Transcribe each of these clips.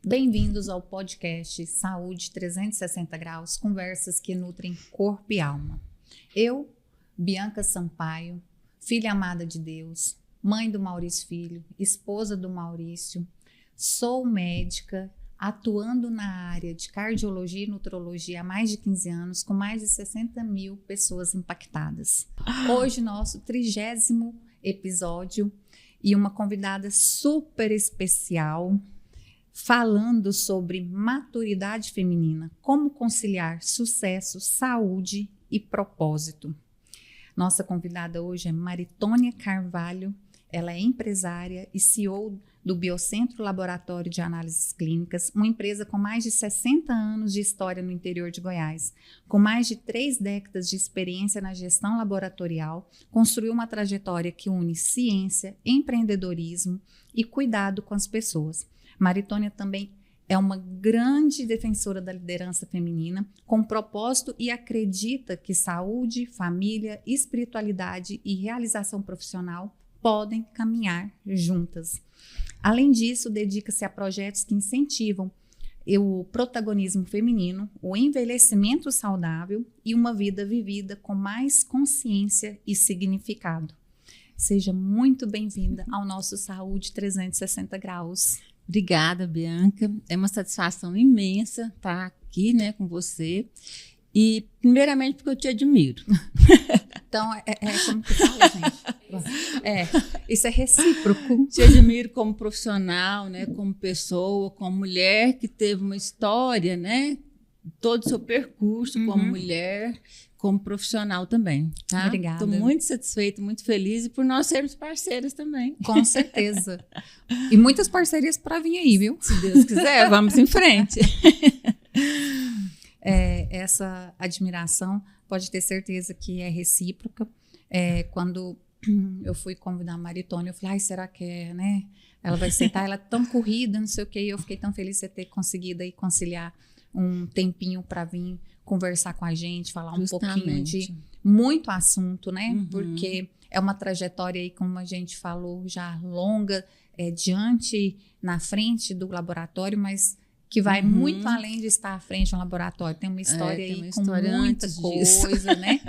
Bem-vindos ao podcast Saúde 360 Graus, conversas que nutrem corpo e alma. Eu, Bianca Sampaio, filha amada de Deus, mãe do Maurício Filho, esposa do Maurício, sou médica, atuando na área de cardiologia e nutrologia há mais de 15 anos, com mais de 60 mil pessoas impactadas. Hoje, nosso 30º episódio e uma convidada super especial, falando sobre maturidade feminina, como conciliar sucesso, saúde e propósito. Nossa convidada hoje é Maritônia Carvalho, ela é empresária e CEO do Biocentro Laboratório de Análises Clínicas, uma empresa com mais de 60 anos de história no interior de Goiás. Com mais de 3 décadas de experiência na gestão laboratorial, construiu uma trajetória que une ciência, empreendedorismo e cuidado com as pessoas. Maritônia também é uma grande defensora da liderança feminina, com propósito e acredita que saúde, família, espiritualidade e realização profissional podem caminhar juntas. Além disso, dedica-se a projetos que incentivam o protagonismo feminino, o envelhecimento saudável e uma vida vivida com mais consciência e significado. Seja muito bem-vinda ao nosso Saúde 360 Graus. Obrigada, Bianca. É uma satisfação imensa estar aqui, né, com você. E, primeiramente, porque eu te admiro. Então, como que fala, gente? Isso é recíproco. Te admiro como profissional, né, como pessoa, como mulher que teve uma história, né, todo o seu percurso como mulher, como profissional também. Tá? Obrigada. Estou muito satisfeita, muito feliz e por nós sermos parceiras também. Com certeza. E muitas parcerias para vir aí, viu? Se Deus quiser, vamos em frente. Essa admiração pode ter certeza que é recíproca. Quando eu fui convidar a Maritônia, eu falei, ai, será que né? Ela vai aceitar? Ela é tão corrida, não sei o quê. E eu fiquei tão feliz de você ter conseguido aí conciliar um tempinho para vir conversar com a gente, falar Justamente. Um pouquinho de muito assunto, né? Porque é uma trajetória aí, como a gente falou, já longa, diante, na frente do laboratório, mas que vai muito além de estar à frente de um laboratório. Tem uma história aí com muita coisa, né?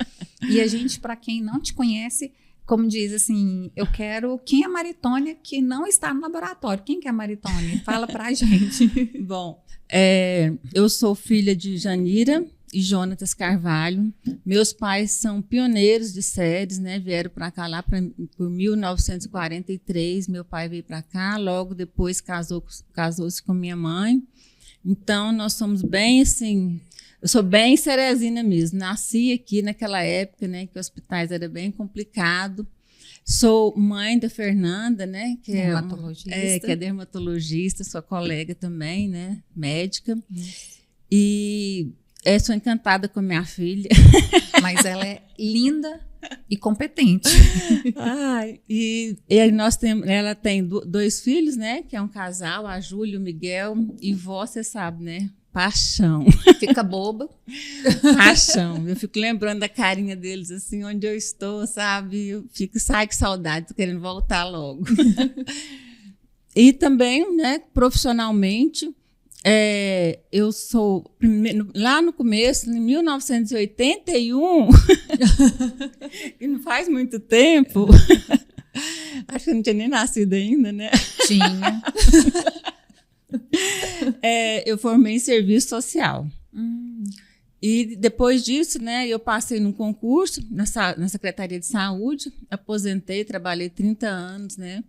E a gente, para quem não te conhece, como diz assim, eu quero... Quem é a Maritônia que não está no laboratório? Quem que é a Maritônia? Fala pra gente. Bom, eu sou filha de Janira e Jonatas Carvalho. Meus pais são pioneiros de séries, né? Vieram para cá lá por 1943. Meu pai veio para cá, logo depois casou-se com minha mãe. Então, nós somos bem assim... Eu sou bem ceresina mesmo. Nasci aqui naquela época, né? Que hospitais era bem complicado. Sou mãe da Fernanda, né? Que é dermatologista, sua colega também, né? Médica. E sou encantada com a minha filha. Mas ela é linda e competente. E ela tem 2 filhos, né? Que é um casal, a Júlia e o Miguel. E você sabe, né? Paixão. Fica boba. Paixão. Eu fico lembrando da carinha deles, assim, onde eu estou, sabe? Eu fico, sai com saudade, tô querendo voltar logo. E também, né, profissionalmente, eu sou, lá no começo, em 1981, e não faz muito tempo, acho que eu não tinha nem nascido ainda, né? Tinha. Eu formei em serviço social. E depois disso, né, eu passei num concurso na Secretaria de Saúde, aposentei, trabalhei 30 anos, né,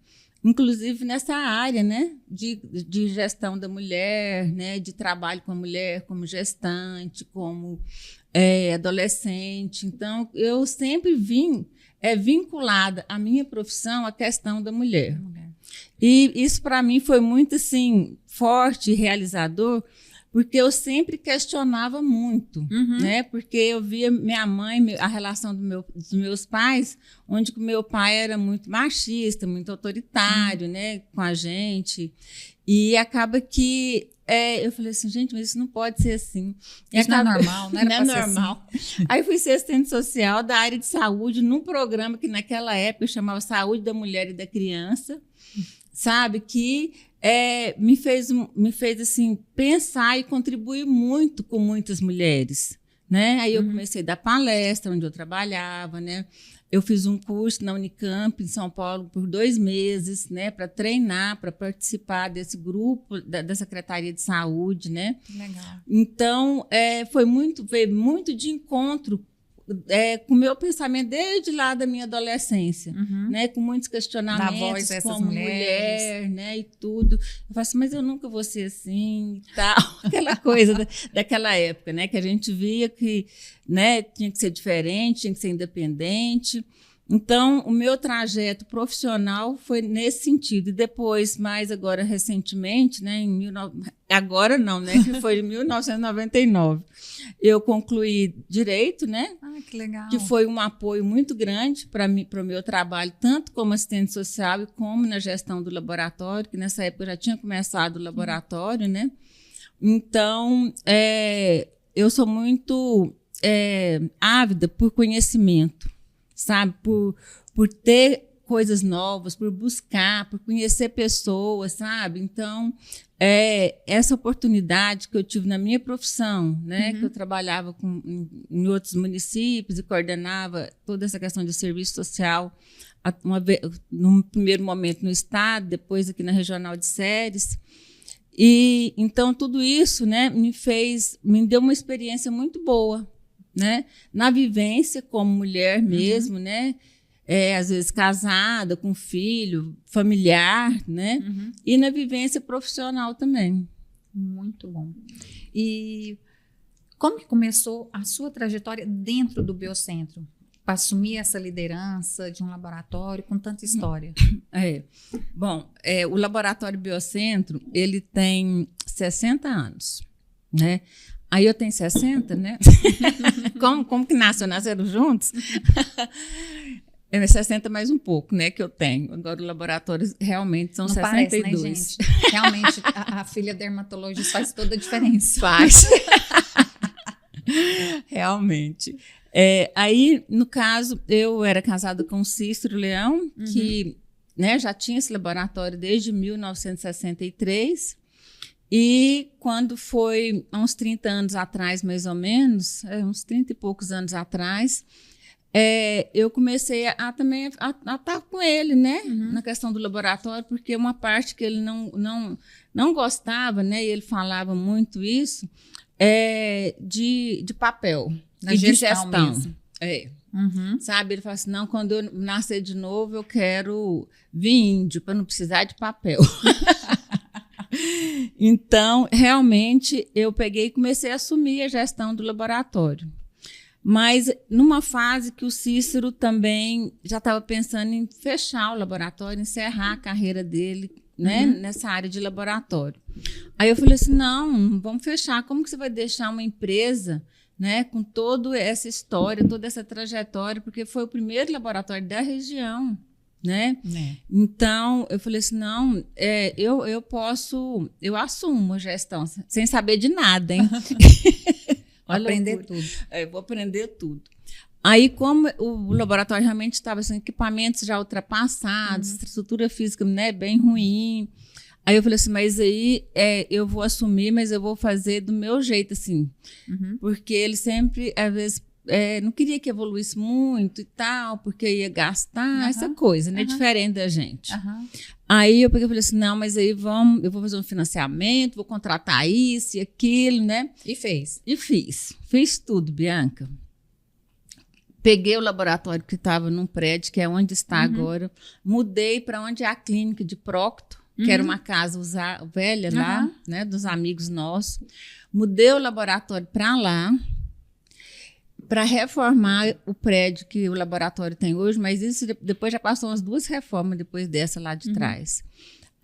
inclusive nessa área, né, de gestão da mulher, né, de trabalho com a mulher como gestante, como adolescente. Então, eu sempre vim vinculada à minha profissão à questão da mulher. E isso, para mim, foi muito assim, forte e realizador, porque eu sempre questionava muito, né? Porque eu via minha mãe, a relação dos meus pais, onde o meu pai era muito machista, muito autoritário, né, com a gente. E acaba que eu falei assim, gente, mas isso não pode ser assim. Isso não é normal, né? Não é normal. Assim. Aí fui ser assistente social da área de saúde, num programa que naquela época chamava Saúde da Mulher e da Criança, sabe? Que me fez assim, pensar e contribuir muito com muitas mulheres, né? Aí eu comecei a dar palestra onde eu trabalhava, né? Eu fiz um curso na Unicamp, em São Paulo, por 2 meses, né? Para treinar, para participar desse grupo da Secretaria de Saúde, né? Legal. Então, veio muito de encontro com o meu pensamento desde lá da minha adolescência, né? Com muitos questionamentos, da voz dessas como mulher, né? E tudo. Eu falo assim, mas eu nunca vou ser assim e tal. Aquela coisa daquela época, né? Que a gente via que, né, tinha que ser diferente, tinha que ser independente. Então, o meu trajeto profissional foi nesse sentido. E depois, mais agora recentemente, né, agora não, né, que foi em 1999, eu concluí Direito, né? Ah, que legal. Que foi um apoio muito grande para o meu trabalho, tanto como assistente social e como na gestão do laboratório, que nessa época eu já tinha começado o laboratório, né? Então, eu sou muito ávida por conhecimento, sabe? Por ter coisas novas, por buscar, por conhecer pessoas, sabe? Então, essa oportunidade que eu tive na minha profissão, né? Que eu trabalhava em outros municípios e coordenava toda essa questão de serviço social, num primeiro momento no estado, depois aqui na Regional de Ceres. E então tudo isso, né, me deu uma experiência muito boa, né, na vivência como mulher mesmo, né, às vezes casada, com filho, familiar, né, e na vivência profissional também. Muito bom. E como que começou a sua trajetória dentro do Biocentro? Para assumir essa liderança de um laboratório com tanta história. Bom, o Laboratório Biocentro, ele tem 60 anos, né? Aí eu tenho 60, né? Como que nasceram juntos? 60 mais um pouco, né, que eu tenho. Agora o laboratório realmente são 62. Parece, né, gente? Realmente, a filha dermatologista faz toda a diferença. Faz. Realmente. Aí, no caso, eu era casada com o Cícero Leão, que, né, já tinha esse laboratório desde 1963. E quando foi, há uns 30 anos atrás, mais ou menos, uns 30 e poucos anos atrás, eu comecei a estar com ele, né, na questão do laboratório, porque uma parte que ele não gostava, né, e ele falava muito isso, de papel. Na e gestão de gestão. mesmo. Sabe? Ele fala assim, não, quando eu nascer de novo, eu quero vir índio, para não precisar de papel. Então, realmente, eu peguei e comecei a assumir a gestão do laboratório. Mas numa fase que o Cícero também já estava pensando em fechar o laboratório, encerrar a carreira dele, né, nessa área de laboratório. Aí eu falei assim, não, vamos fechar. Como que você vai deixar uma empresa, né, com toda essa história, toda essa trajetória, porque foi o primeiro laboratório da região, né? Então, eu falei assim, não, eu assumo a gestão, sem saber de nada, hein? Aprender tudo. Vou aprender tudo. Aí, como o laboratório realmente estava sem equipamentos já ultrapassados, estrutura física, né, bem ruim. Aí eu falei assim, mas aí eu vou assumir, mas eu vou fazer do meu jeito, assim. Porque ele sempre, às vezes, não queria que evoluísse muito e tal, porque ia gastar, essa coisa, né, diferente da gente. Aí eu peguei e falei assim, não, mas aí eu vou fazer um financiamento, vou contratar isso e aquilo, né? E fez. E fiz tudo, Bianca. Peguei o laboratório que estava num prédio, que é onde está agora, mudei para onde é a clínica de Procto, que era uma casa velha lá, né, dos amigos nossos. Mudei o laboratório para lá, para reformar o prédio que o laboratório tem hoje, mas isso depois já passou umas 2 reformas depois dessa lá de trás.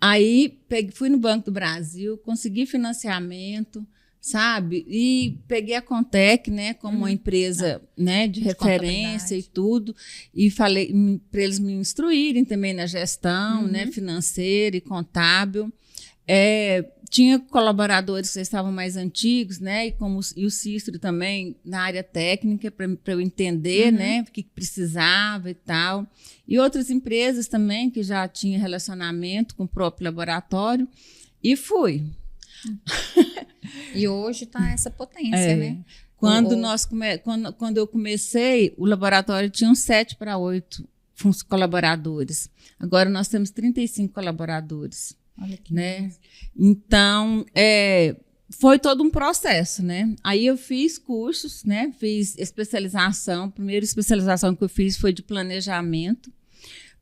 Aí fui no Banco do Brasil, consegui financiamento, sabe? E peguei a Contec, né, como uma empresa, né, de referência e tudo, e falei para eles me instruírem também na gestão, né, financeira e contábil. tinha colaboradores que estavam mais antigos, né? E o Cícero também na área técnica para eu entender, né? O que precisava e tal. E outras empresas também que já tinham relacionamento com o próprio laboratório. E fui. E hoje está essa potência, né? Quando eu comecei, o laboratório tinha uns 7 para 8 colaboradores. Agora nós temos 35 colaboradores. Olha que né? Então, foi todo um processo, né? Aí eu fiz cursos, né? Fiz especialização. A primeira especialização que eu fiz foi de planejamento,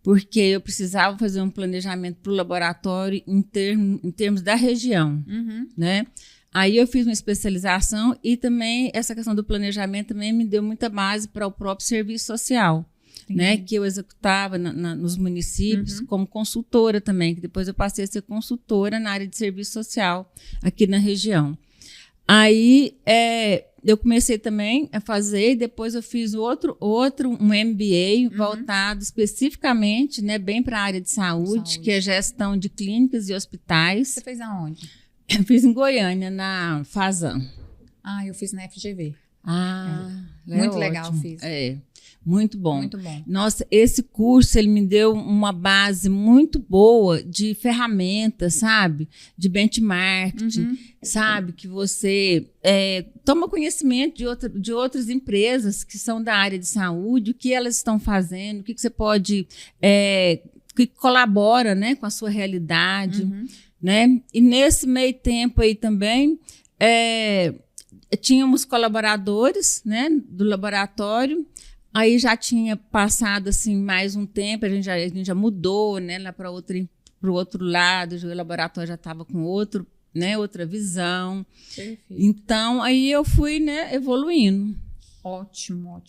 porque eu precisava fazer um planejamento para o laboratório em termos da região, né? Aí eu fiz uma especialização e também essa questão do planejamento também me deu muita base para o próprio serviço social, né, que eu executava nos municípios como consultora também, que depois eu passei a ser consultora na área de serviço social aqui na região. Aí eu comecei também a fazer, e depois eu fiz um MBA voltado especificamente, né, bem para a área de saúde, que é gestão de clínicas e hospitais. Você fez aonde? Eu fiz em Goiânia, na FASAN. Ah, eu fiz na FGV. Muito legal, fiz. Muito bom. Muito bom. Nossa, esse curso, ele me deu uma base muito boa de ferramentas, sabe? De benchmarking, sabe? Que você toma conhecimento de outras empresas que são da área de saúde, o que elas estão fazendo, o que você pode... que colabora, né, com a sua realidade, né? E nesse meio tempo aí também... tínhamos colaboradores, né, do laboratório. Aí já tinha passado assim mais um tempo, a gente já mudou, né, lá para o outro lado, o laboratório já estava com outra visão. Perfeito. Então aí eu fui, né, evoluindo. Ótimo.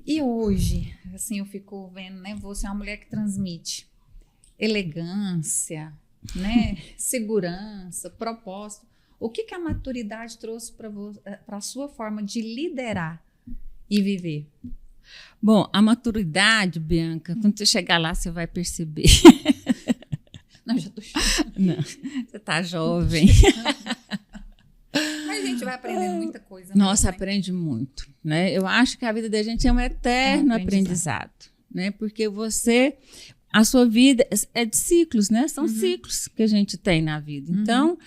E hoje, assim, eu fico vendo, né, você é uma mulher que transmite elegância, né, segurança, propósito. O que a maturidade trouxe para a sua forma de liderar e viver? Bom, a maturidade, Bianca, quando você chegar lá, você vai perceber. Não, já tô chorando. Não, você tá jovem. Mas a gente vai aprendendo muita coisa. Nossa, né? aprende muito, né? Eu acho que a vida da gente é um eterno aprendizado, né? Porque a sua vida é de ciclos, né? São ciclos que a gente tem na vida. Então,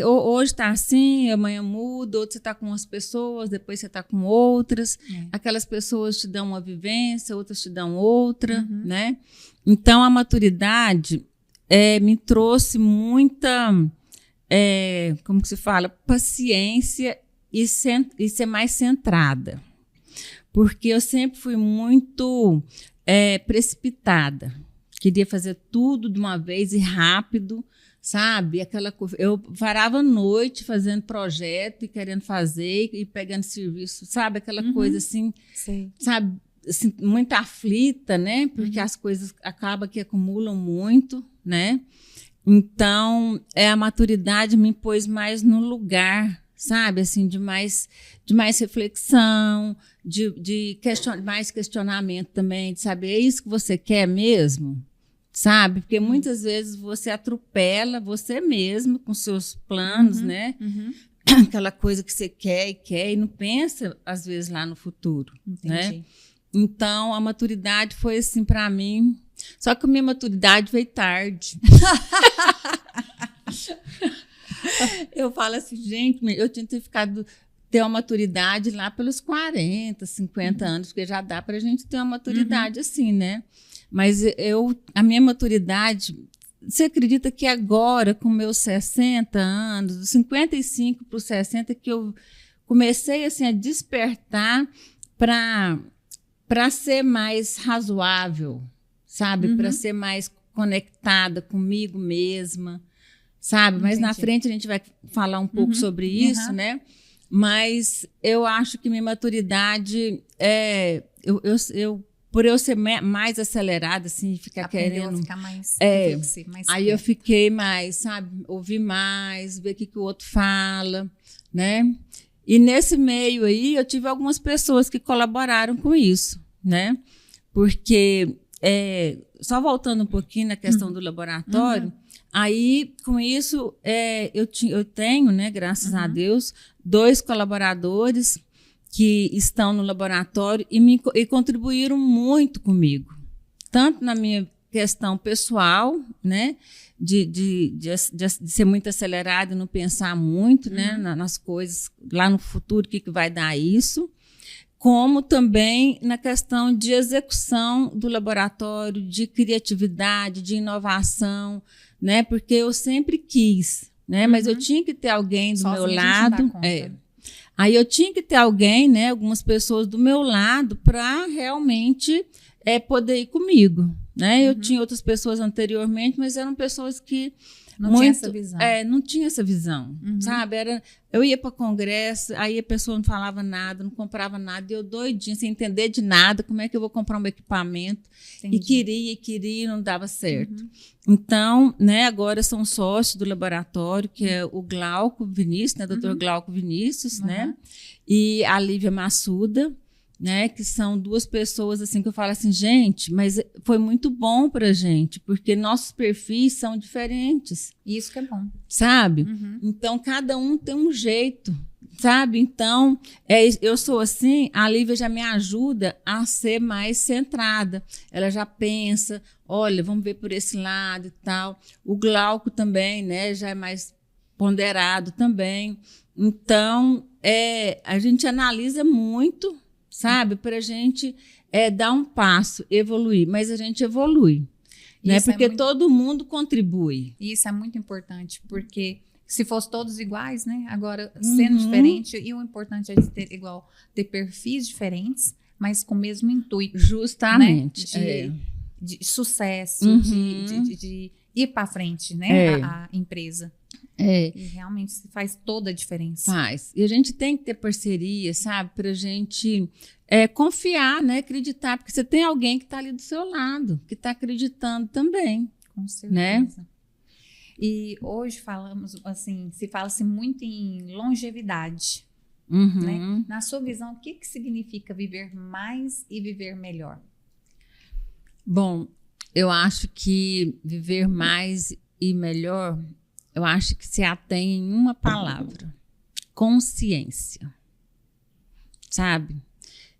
hoje está assim, amanhã muda, outro você está com umas pessoas, depois você está com outras. Aquelas pessoas te dão uma vivência, outras te dão outra, né? Então, a maturidade me trouxe muita, como que se fala? Paciência e ser mais centrada. Porque eu sempre fui muito precipitada. Queria fazer tudo de uma vez e rápido, sabe? Eu varava a noite fazendo projeto e querendo fazer e pegando serviço, sabe? Aquela coisa assim, sabe? Assim, muito aflita, né? Porque as coisas acabam que acumulam muito, né? Então, a maturidade me pôs mais no lugar, sabe? Assim, de mais reflexão, de mais questionamento também, de saber, é isso que você quer mesmo? Sabe? Porque muitas vezes você atropela você mesmo com seus planos, né? Aquela coisa que você quer e não pensa, às vezes, lá no futuro. Né? Então, a maturidade foi assim para mim. Só que a minha maturidade veio tarde. Eu falo assim, gente, eu tinha que ter uma maturidade lá pelos 40, 50 anos, porque já dá para a gente ter uma maturidade assim, né? Mas a minha maturidade, você acredita que agora, com meus 60 anos, dos 55 para os 60, que eu comecei assim, a despertar para ser mais razoável, sabe? Para ser mais conectada comigo mesma, sabe? Mas na frente a gente vai falar um pouco sobre isso, né? Mas eu acho que minha maturidade por eu ser mais acelerada, assim, ficar querendo... Ficar mais mais aí eu fiquei mais, sabe, ouvir mais, ver o que o outro fala, né? E nesse meio aí, eu tive algumas pessoas que colaboraram com isso, né? Porque, só voltando um pouquinho na questão do laboratório, Aí, com isso, eu tenho, né, graças a Deus, 2 colaboradores que estão no laboratório e contribuíram muito comigo. Tanto na minha questão pessoal, né, de ser muito acelerada e não pensar muito, né, nas coisas lá no futuro, o que vai dar isso, como também na questão de execução do laboratório, de criatividade, de inovação, né, porque eu sempre quis, né, mas eu tinha que ter alguém do meu lado. Aí eu tinha que ter alguém, né, algumas pessoas do meu lado para realmente poder ir comigo, né? Eu tinha outras pessoas anteriormente, mas eram pessoas que não tinha essa visão. Não tinha essa visão, sabe? Eu ia para congresso, aí a pessoa não falava nada, não comprava nada, e eu doidinha, sem entender de nada, como é que eu vou comprar um equipamento? Entendi. E queria, e não dava certo. Então, né, agora são sócios do laboratório, que é o Glauco Vinícius, né, Dr. Glauco Vinícius, né, e a Lívia Massuda, né, que são 2 pessoas assim que eu falo assim, gente, mas foi muito bom pra gente, porque nossos perfis são diferentes. Isso que é bom. Sabe? Então, cada um tem um jeito, sabe? Então, eu sou assim, a Lívia já me ajuda a ser mais centrada. Ela já pensa, olha, vamos ver por esse lado e tal. O Glauco também, né, já é mais ponderado também. Então, a gente analisa muito, sabe, para a gente dar um passo, evoluir, mas a gente evolui, né? Porque todo mundo contribui. Isso é muito importante, porque se fosse todos iguais, né? Agora, sendo diferente, e o importante é ter perfis diferentes, mas com o mesmo intuito. Justamente. Né? De sucesso, de ir para frente, né? A empresa. E realmente faz toda a diferença. Faz. E a gente tem que ter parceria, sabe? Para a gente confiar, né? Acreditar. Porque você tem alguém que está ali do seu lado, que está acreditando também. Com certeza. Né? E hoje falamos, assim, se fala-se muito em longevidade. Né? Na sua visão, o que significa viver mais e viver melhor? Bom, eu acho que viver mais e melhor, eu acho que se atém em uma palavra: consciência. Sabe?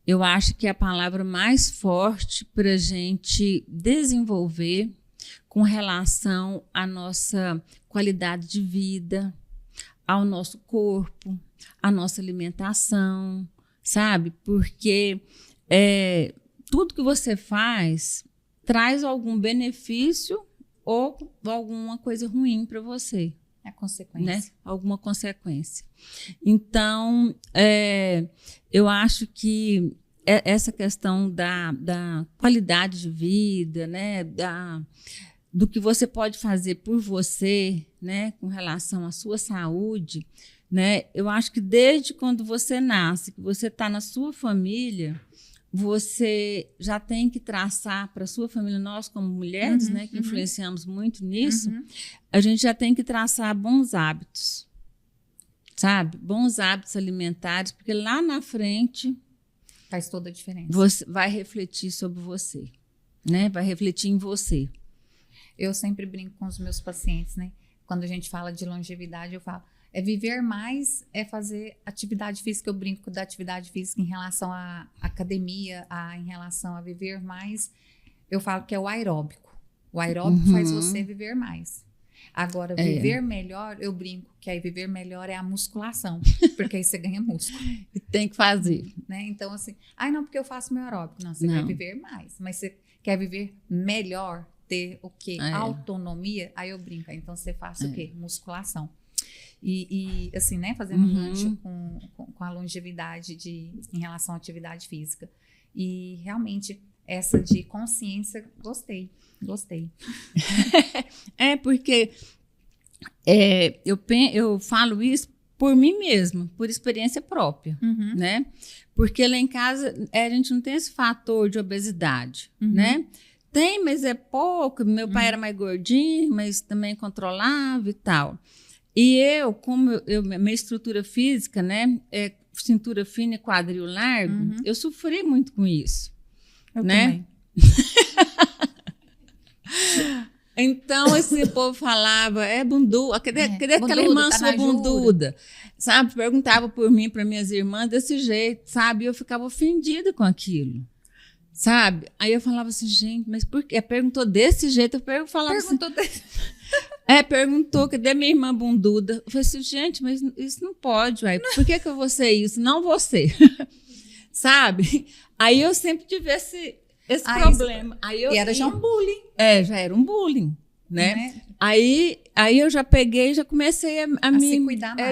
Eu acho que é a palavra mais forte para a gente desenvolver com relação à nossa qualidade de vida, ao nosso corpo, à nossa alimentação, sabe? Porque tudo que você faz traz algum benefício ou alguma coisa ruim para você. É a consequência. Né? Alguma consequência. Então, eu acho que essa questão da qualidade de vida, né? Do que você pode fazer por você, né? Com relação à sua saúde, né? Eu acho que desde quando você nasce, que você está na sua família, você já tem que traçar para a sua família, nós como mulheres, né, que influenciamos muito nisso, a gente já tem que traçar bons hábitos, sabe? Bons hábitos alimentares, porque lá na frente faz toda a diferença. Você vai refletir sobre você, né? Vai refletir em você. Eu sempre brinco com os meus pacientes, né? Quando a gente fala de longevidade, eu falo, viver mais, fazer atividade física. Eu brinco da atividade física em relação à academia, em relação a viver mais. Eu falo que é o aeróbico. O aeróbico faz você viver mais. Agora, viver melhor, eu brinco que aí viver melhor é a musculação, porque aí você ganha músculo. E tem que fazer. Né? Então, assim, não, porque eu faço meu aeróbico. Não, você vai viver mais. Mas você quer viver melhor, ter o quê? Autonomia, aí eu brinco. Então, você faz o quê? Musculação. E assim, né, fazendo um gancho com a longevidade em relação à atividade física. E realmente, essa de consciência, gostei. Porque eu falo isso por mim mesma, por experiência própria, né? Porque lá em casa a gente não tem esse fator de obesidade, né? Tem, mas é pouco. Meu pai era mais gordinho, mas também controlava e tal. E minha estrutura física, né, cintura fina e quadril largo, eu sofri muito com isso. Eu né? também. Então, esse povo falava, bunduda, cadê aquela bunduda, irmã tá sua na jura? bunduda? Sabe, perguntava por mim, para minhas irmãs, desse jeito, sabe? Eu ficava ofendida com aquilo, sabe? Aí eu falava assim, gente, mas por quê? Perguntou desse jeito, eu falava Perguntou assim... Perguntou, cadê minha irmã bunduda? Eu falei assim, gente, mas isso não pode, uai. Por que eu vou ser isso? Não você. Sabe? Aí eu sempre tive esse problema. E era já um bullying. Já era um bullying, né? Aí eu já peguei, já comecei a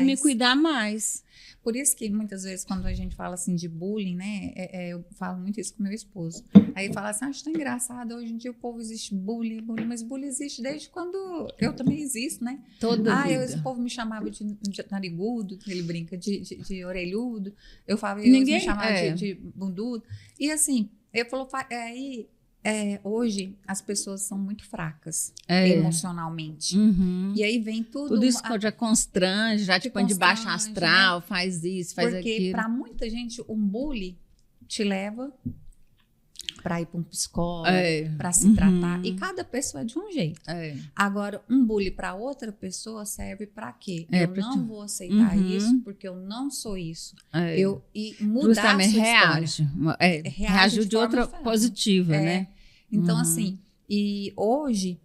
me cuidar mais. Por isso que muitas vezes quando a gente fala assim de bullying, né? Eu falo muito isso com meu esposo. Aí ele fala assim, acho tão engraçado, hoje em dia o povo existe bullying, mas bullying existe desde quando eu também existo, né? Toda vida. Esse povo me chamava de narigudo, ele brinca, de orelhudo. Eu falava, ninguém me chamava de bundudo. E assim, ele falou, hoje as pessoas são muito fracas emocionalmente. Uhum. E aí vem tudo isso já constrange, já te põe de baixo astral, né? Faz isso, faz aquilo. Porque para muita gente um bullying te leva para ir para um psicólogo, para se tratar. E cada pessoa é de um jeito. Agora, um bullying para outra pessoa serve para quê? Eu não vou aceitar isso porque eu não sou isso. E mudar a sua história. Reagiu de outra positiva, né? Então, assim, e hoje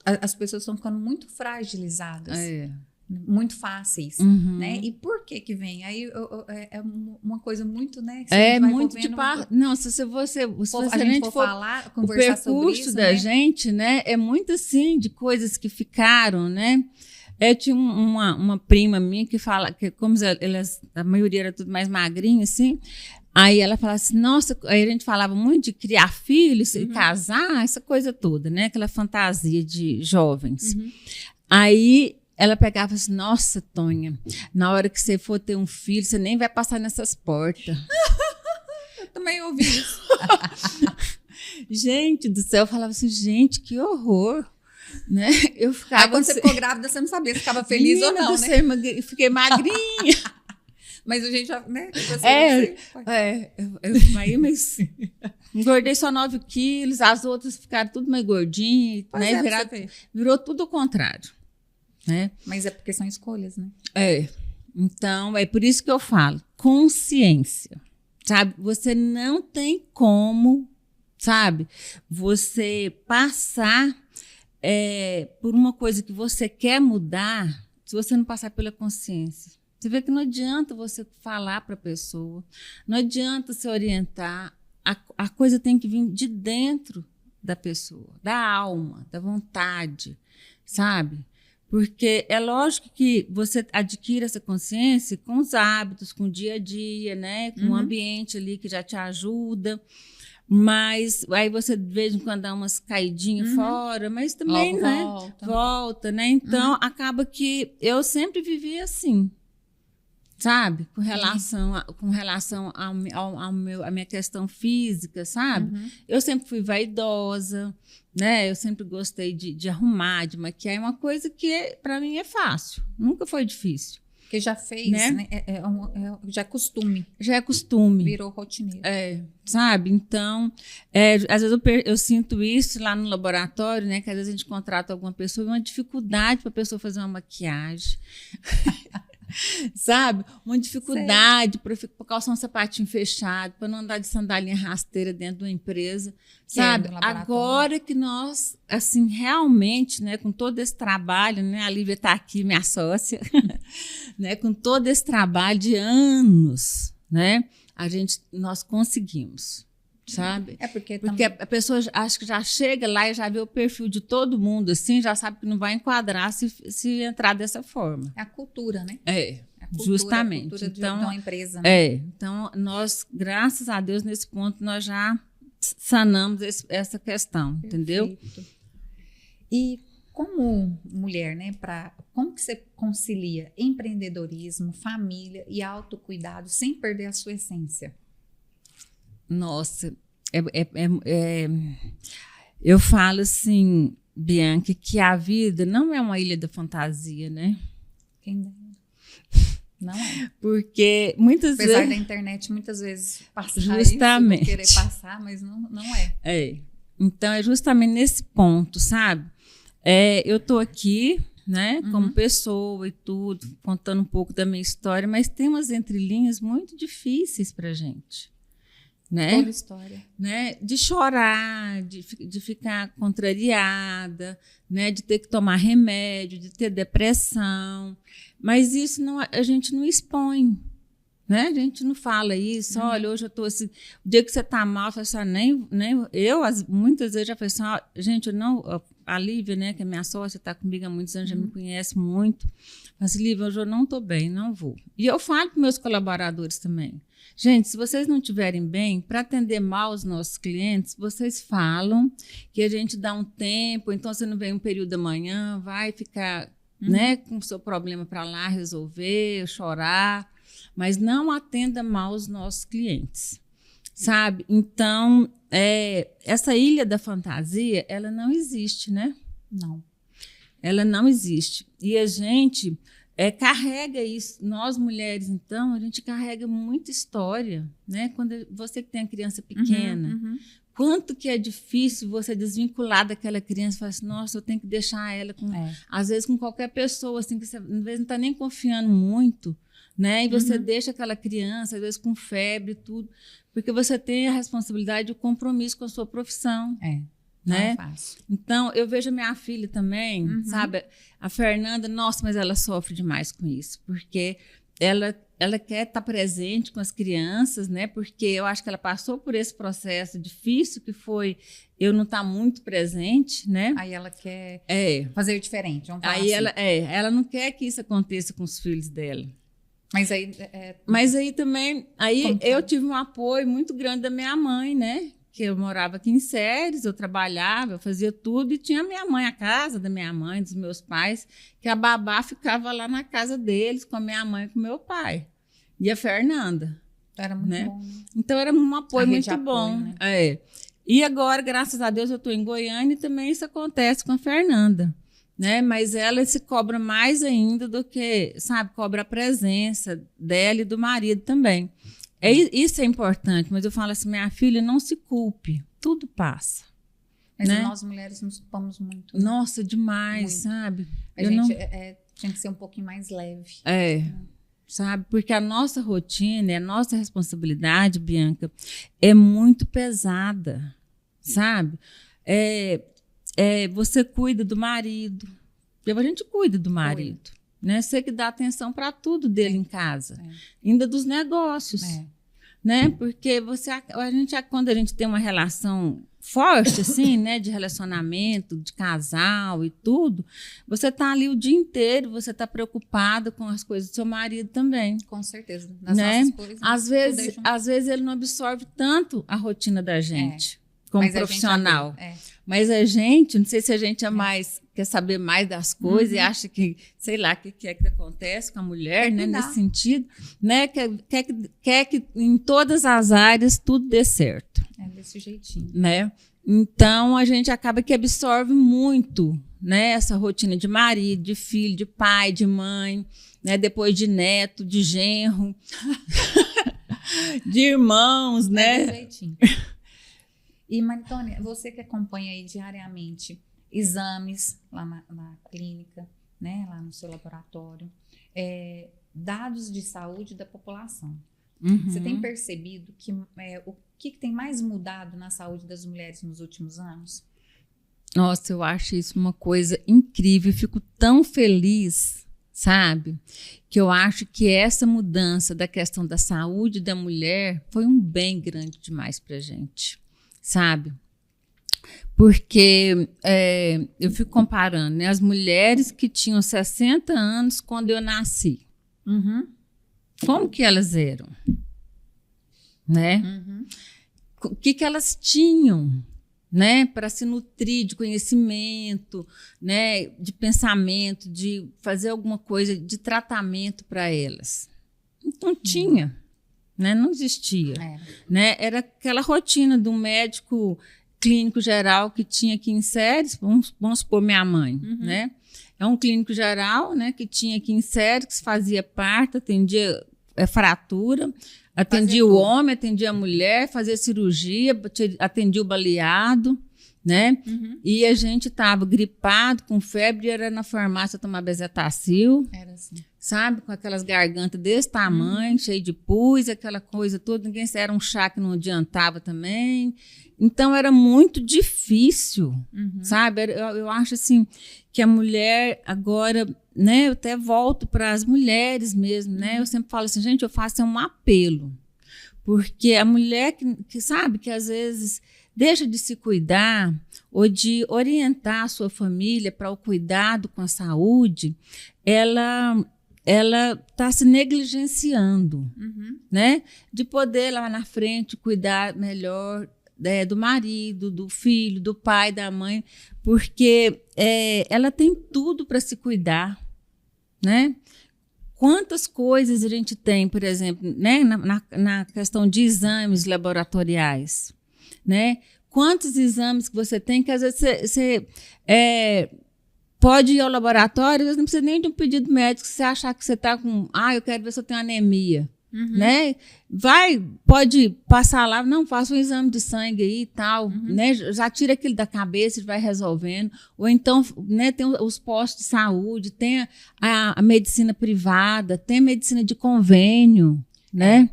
as pessoas estão ficando muito fragilizadas. Muito fáceis, né? E por que vem? Aí é uma coisa muito, né? Muito de par... Não, se você a gente for falar, conversar sobre isso, o percurso da gente, né? É muito assim, de coisas que ficaram, né? Tinha uma prima minha que fala, que como a maioria era tudo mais magrinha, assim, aí ela falava assim, nossa, aí a gente falava muito de criar filhos e casar, essa coisa toda, né? Aquela fantasia de jovens. Aí ela pegava assim, nossa, Tônia, na hora que você for ter um filho, você nem vai passar nessas portas. Eu também ouvi isso. Gente do céu, eu falava assim, gente, que horror. Né? Eu ficava aí quando você ficou grávida, você não sabia se ficava feliz ou não, né? Eu fiquei magrinha. Mas a gente já, né? Mas engordei só 9 quilos, as outras ficaram tudo mais gordinhas, né? Virou tudo o contrário. Né? Mas é porque são escolhas, né? Então, é por isso que eu falo, consciência, sabe? Você não tem como, sabe? Você passar por uma coisa que você quer mudar, se você não passar pela consciência. Você vê que não adianta você falar para a pessoa, não adianta se orientar, a coisa tem que vir de dentro da pessoa, da alma, da vontade, sabe? Porque é lógico que você adquire essa consciência com os hábitos, com o dia a dia, né? Com o ambiente ali que já te ajuda. Mas aí você de vez em quando dá umas caidinhas fora, mas também, né? Volta, né? Então, acaba que eu sempre vivi assim, sabe? Com relação à minha questão física, sabe? Eu sempre fui vaidosa, né? Eu sempre gostei de arrumar, de maquiar. É uma coisa que para mim é fácil, nunca foi difícil. Porque já fez, né? Já é costume. Já é costume. Virou rotineiro. Sabe? Então, às vezes eu sinto isso lá no laboratório, né? Que às vezes a gente contrata alguma pessoa e uma dificuldade para a pessoa fazer uma maquiagem. Sabe? Uma dificuldade para calçar um sapatinho fechado, para não andar de sandália rasteira dentro de uma empresa, sabe? Agora que nós, assim, realmente, né, com todo esse trabalho, né, a Lívia está aqui, minha sócia, né, com todo esse trabalho de anos, né, nós conseguimos. Sabe? Porque a pessoa acho que já chega lá e já vê o perfil de todo mundo, assim, já sabe que não vai enquadrar se entrar dessa forma. É a cultura, né? Justamente. A cultura de uma empresa. Né? Então, nós, graças a Deus, nesse ponto, nós já sanamos essa questão, entendeu? E como mulher, né, como que você concilia empreendedorismo, família e autocuidado sem perder a sua essência? Nossa, eu falo assim, Bianca, que a vida não é uma ilha da fantasia, né? Quem dera. Não é. Porque muitas vezes... da internet, muitas vezes passar justamente. isso, querer passar, mas não é. Então, é justamente nesse ponto, sabe? Eu estou aqui, né, como pessoa e tudo, contando um pouco da minha história, mas tem umas entrelinhas muito difíceis para a gente. Né? Toda história. Né? De chorar, de ficar contrariada, né? De ter que tomar remédio, de ter depressão. Mas isso a gente não expõe. Né? A gente não fala isso. Olha, hoje eu estou assim. O dia que você está mal, eu falo assim, muitas vezes já falei assim, gente, a Lívia, né, que é minha sócia, está comigo há muitos anos, já me conhece muito. Mas, Lívia, hoje eu não estou bem, não vou. E eu falo para meus colaboradores também. Gente, se vocês não estiverem bem, para atender mal os nossos clientes, vocês falam que a gente dá um tempo, então você não vem um período da manhã, vai ficar né, com o seu problema para lá resolver, chorar, mas não atenda mal os nossos clientes, sabe? Então, essa ilha da fantasia, ela não existe, né? Não. Ela não existe. E a gente carrega isso. Nós, mulheres, então, a gente carrega muita história, né? Quando você que tem a criança pequena, quanto que é difícil você desvincular daquela criança e falar assim, nossa, eu tenho que deixar ela com... Às vezes com qualquer pessoa, assim, que você às vezes não está nem confiando muito, né? E você deixa aquela criança, às vezes com febre e tudo, porque você tem a responsabilidade e o compromisso com a sua profissão. Né? Não é fácil. Então, eu vejo a minha filha também, sabe? A Fernanda, nossa, mas ela sofre demais com isso, porque ela quer estar presente com as crianças, né? Porque eu acho que ela passou por esse processo difícil que foi eu não estar muito presente, né? Aí ela quer fazer diferente, vamos falar aí assim. Ela não quer que isso aconteça com os filhos dela. Mas aí também, eu tive um apoio muito grande da minha mãe, né? Que eu morava aqui em Séries, eu trabalhava, eu fazia tudo, e tinha a minha mãe, a casa da minha mãe, dos meus pais, que a babá ficava lá na casa deles, com a minha mãe e com o meu pai. E a Fernanda. Era muito bom. Então, era um apoio muito bom. Né? E agora, graças a Deus, eu estou em Goiânia e também isso acontece com a Fernanda. Né? Mas ela se cobra mais ainda do que, sabe, cobra a presença dela e do marido também. Isso é importante, mas eu falo assim, minha filha, não se culpe, tudo passa. Mas né? nós mulheres nos culpamos muito. Né? Nossa, demais, muito. Sabe? A gente tinha que ser um pouquinho mais leve. Sabe? Porque a nossa rotina, a nossa responsabilidade, Bianca, é muito pesada, sabe? Você cuida do marido, a gente cuida do marido. Né? Você que dá atenção para tudo dele em casa, ainda dos negócios, né? Porque quando a gente tem uma relação forte, assim, né, de relacionamento, de casal e tudo, você tá ali o dia inteiro, você tá preocupada com as coisas do seu marido também. Com certeza, nas nossas coisas. Às vezes ele não absorve tanto a rotina da gente. Como profissional. Mas a gente, não sei se a gente quer saber mais das coisas e acha que, sei lá, o que acontece com a mulher, né, nesse sentido, né, quer que em todas as áreas tudo dê certo. Desse jeitinho. Né? Então, a gente acaba que absorve muito, né, essa rotina de marido, de filho, de pai, de mãe, né, depois de neto, de genro, de irmãos, né? Desse jeitinho. E, Maritônia, você que acompanha aí diariamente exames lá na clínica, né, lá no seu laboratório, dados de saúde da população. Você tem percebido que o que tem mais mudado na saúde das mulheres nos últimos anos? Nossa, eu acho isso uma coisa incrível. Eu fico tão feliz, sabe? Que eu acho que essa mudança da questão da saúde da mulher foi um bem grande demais pra gente. Sabe? Porque eu fico comparando, né, as mulheres que tinham 60 anos quando eu nasci. Como que elas eram? Né? O que elas tinham, né, para se nutrir de conhecimento, né, de pensamento, de fazer alguma coisa de tratamento para elas? Não tinha. Né? Não existia. Né? Era aquela rotina de um médico clínico geral que tinha aqui em Séries, vamos supor minha mãe, né? É um clínico geral, né, que tinha aqui em Séries, fazia parto, atendia fratura, atendia o homem, atendia a mulher, fazia cirurgia, atendia o baleado, né? E a gente estava gripado, com febre, era na farmácia tomar Bezetacil. Era assim. Sabe? Com aquelas gargantas desse tamanho, cheio de pus, aquela coisa toda. Ninguém era um chá que não adiantava também. Então, era muito difícil, sabe? Eu acho, assim, que a mulher agora, né? Eu até volto para as mulheres mesmo, né? Eu sempre falo assim, gente, eu faço um apelo. Porque a mulher que sabe, que às vezes deixa de se cuidar ou de orientar a sua família para o cuidado com a saúde, ela está se negligenciando, né? De poder lá na frente cuidar melhor do marido, do filho, do pai, da mãe, porque ela tem tudo para se cuidar, né? Quantas coisas a gente tem, por exemplo, né, na questão de exames laboratoriais, né? Quantos exames que você tem que às vezes você pode ir ao laboratório, às vezes não precisa nem de um pedido médico, se você achar que você está com, eu quero ver se eu tenho anemia, né? Pode passar lá, não, faça um exame de sangue aí e tal, né? Já tira aquilo da cabeça e vai resolvendo. Ou então, né, tem os postos de saúde, tem a medicina privada, tem a medicina de convênio, né?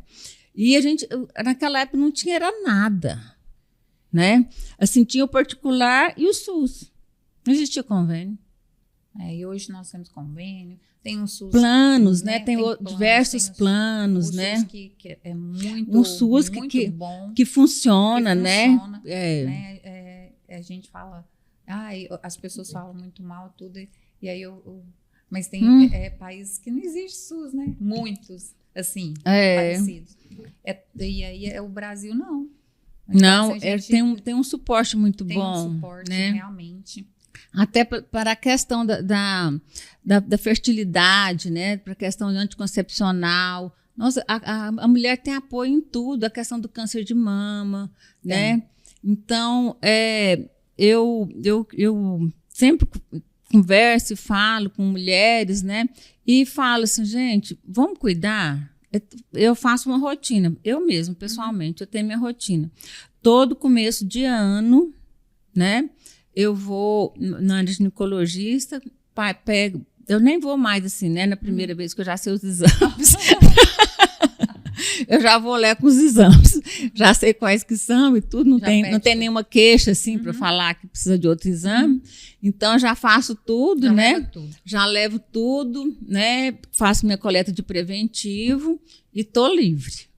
E a gente, naquela época, não tinha era nada, né? Assim, tinha o particular e o SUS. Não existia convênio. E hoje nós temos convênio, tem um SUS... Planos, né? Tem diversos planos, né? SUS que é muito, SUS muito bom. Que funciona, né? A gente fala... as pessoas falam muito mal, tudo, e aí mas tem países que não existe SUS, né? Muitos, assim, parecidos. E aí o Brasil, não. Então, não, tem um suporte muito bom. Tem um suporte, né? Realmente. Até para a questão da fertilidade, né? Para a questão anticoncepcional. Nossa, a mulher tem apoio em tudo, a questão do câncer de mama, né? Então, eu sempre converso e falo com mulheres, né? E falo assim, gente, vamos cuidar? Eu faço uma rotina, eu mesmo, pessoalmente, eu tenho minha rotina. Todo começo de ano, né? Eu vou na ginecologista, pego. Eu nem vou mais assim, né? Na primeira vez que eu já sei os exames. Eu já vou ler com os exames. Já sei quais que são e tudo. Não tem nenhuma queixa, assim, para falar que precisa de outro exame. Então, já faço tudo, né? Já levo tudo, né? Faço minha coleta de preventivo e tô livre.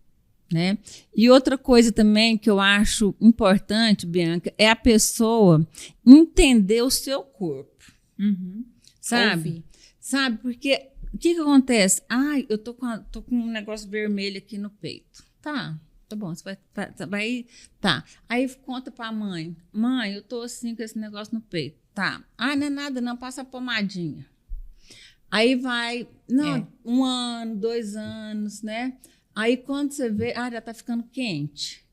Né? E outra coisa também que eu acho importante, Bianca, é a pessoa entender o seu corpo. Sabe? Sabe? Porque o que acontece? Eu tô com um negócio vermelho aqui no peito. Tá bom, você vai. Tá. Aí conta pra mãe. Mãe, eu tô assim com esse negócio no peito. Tá. Não é nada, não, passa a pomadinha. Aí vai, não, 1 ano, 2 anos, né? Aí quando você vê, já tá ficando quente.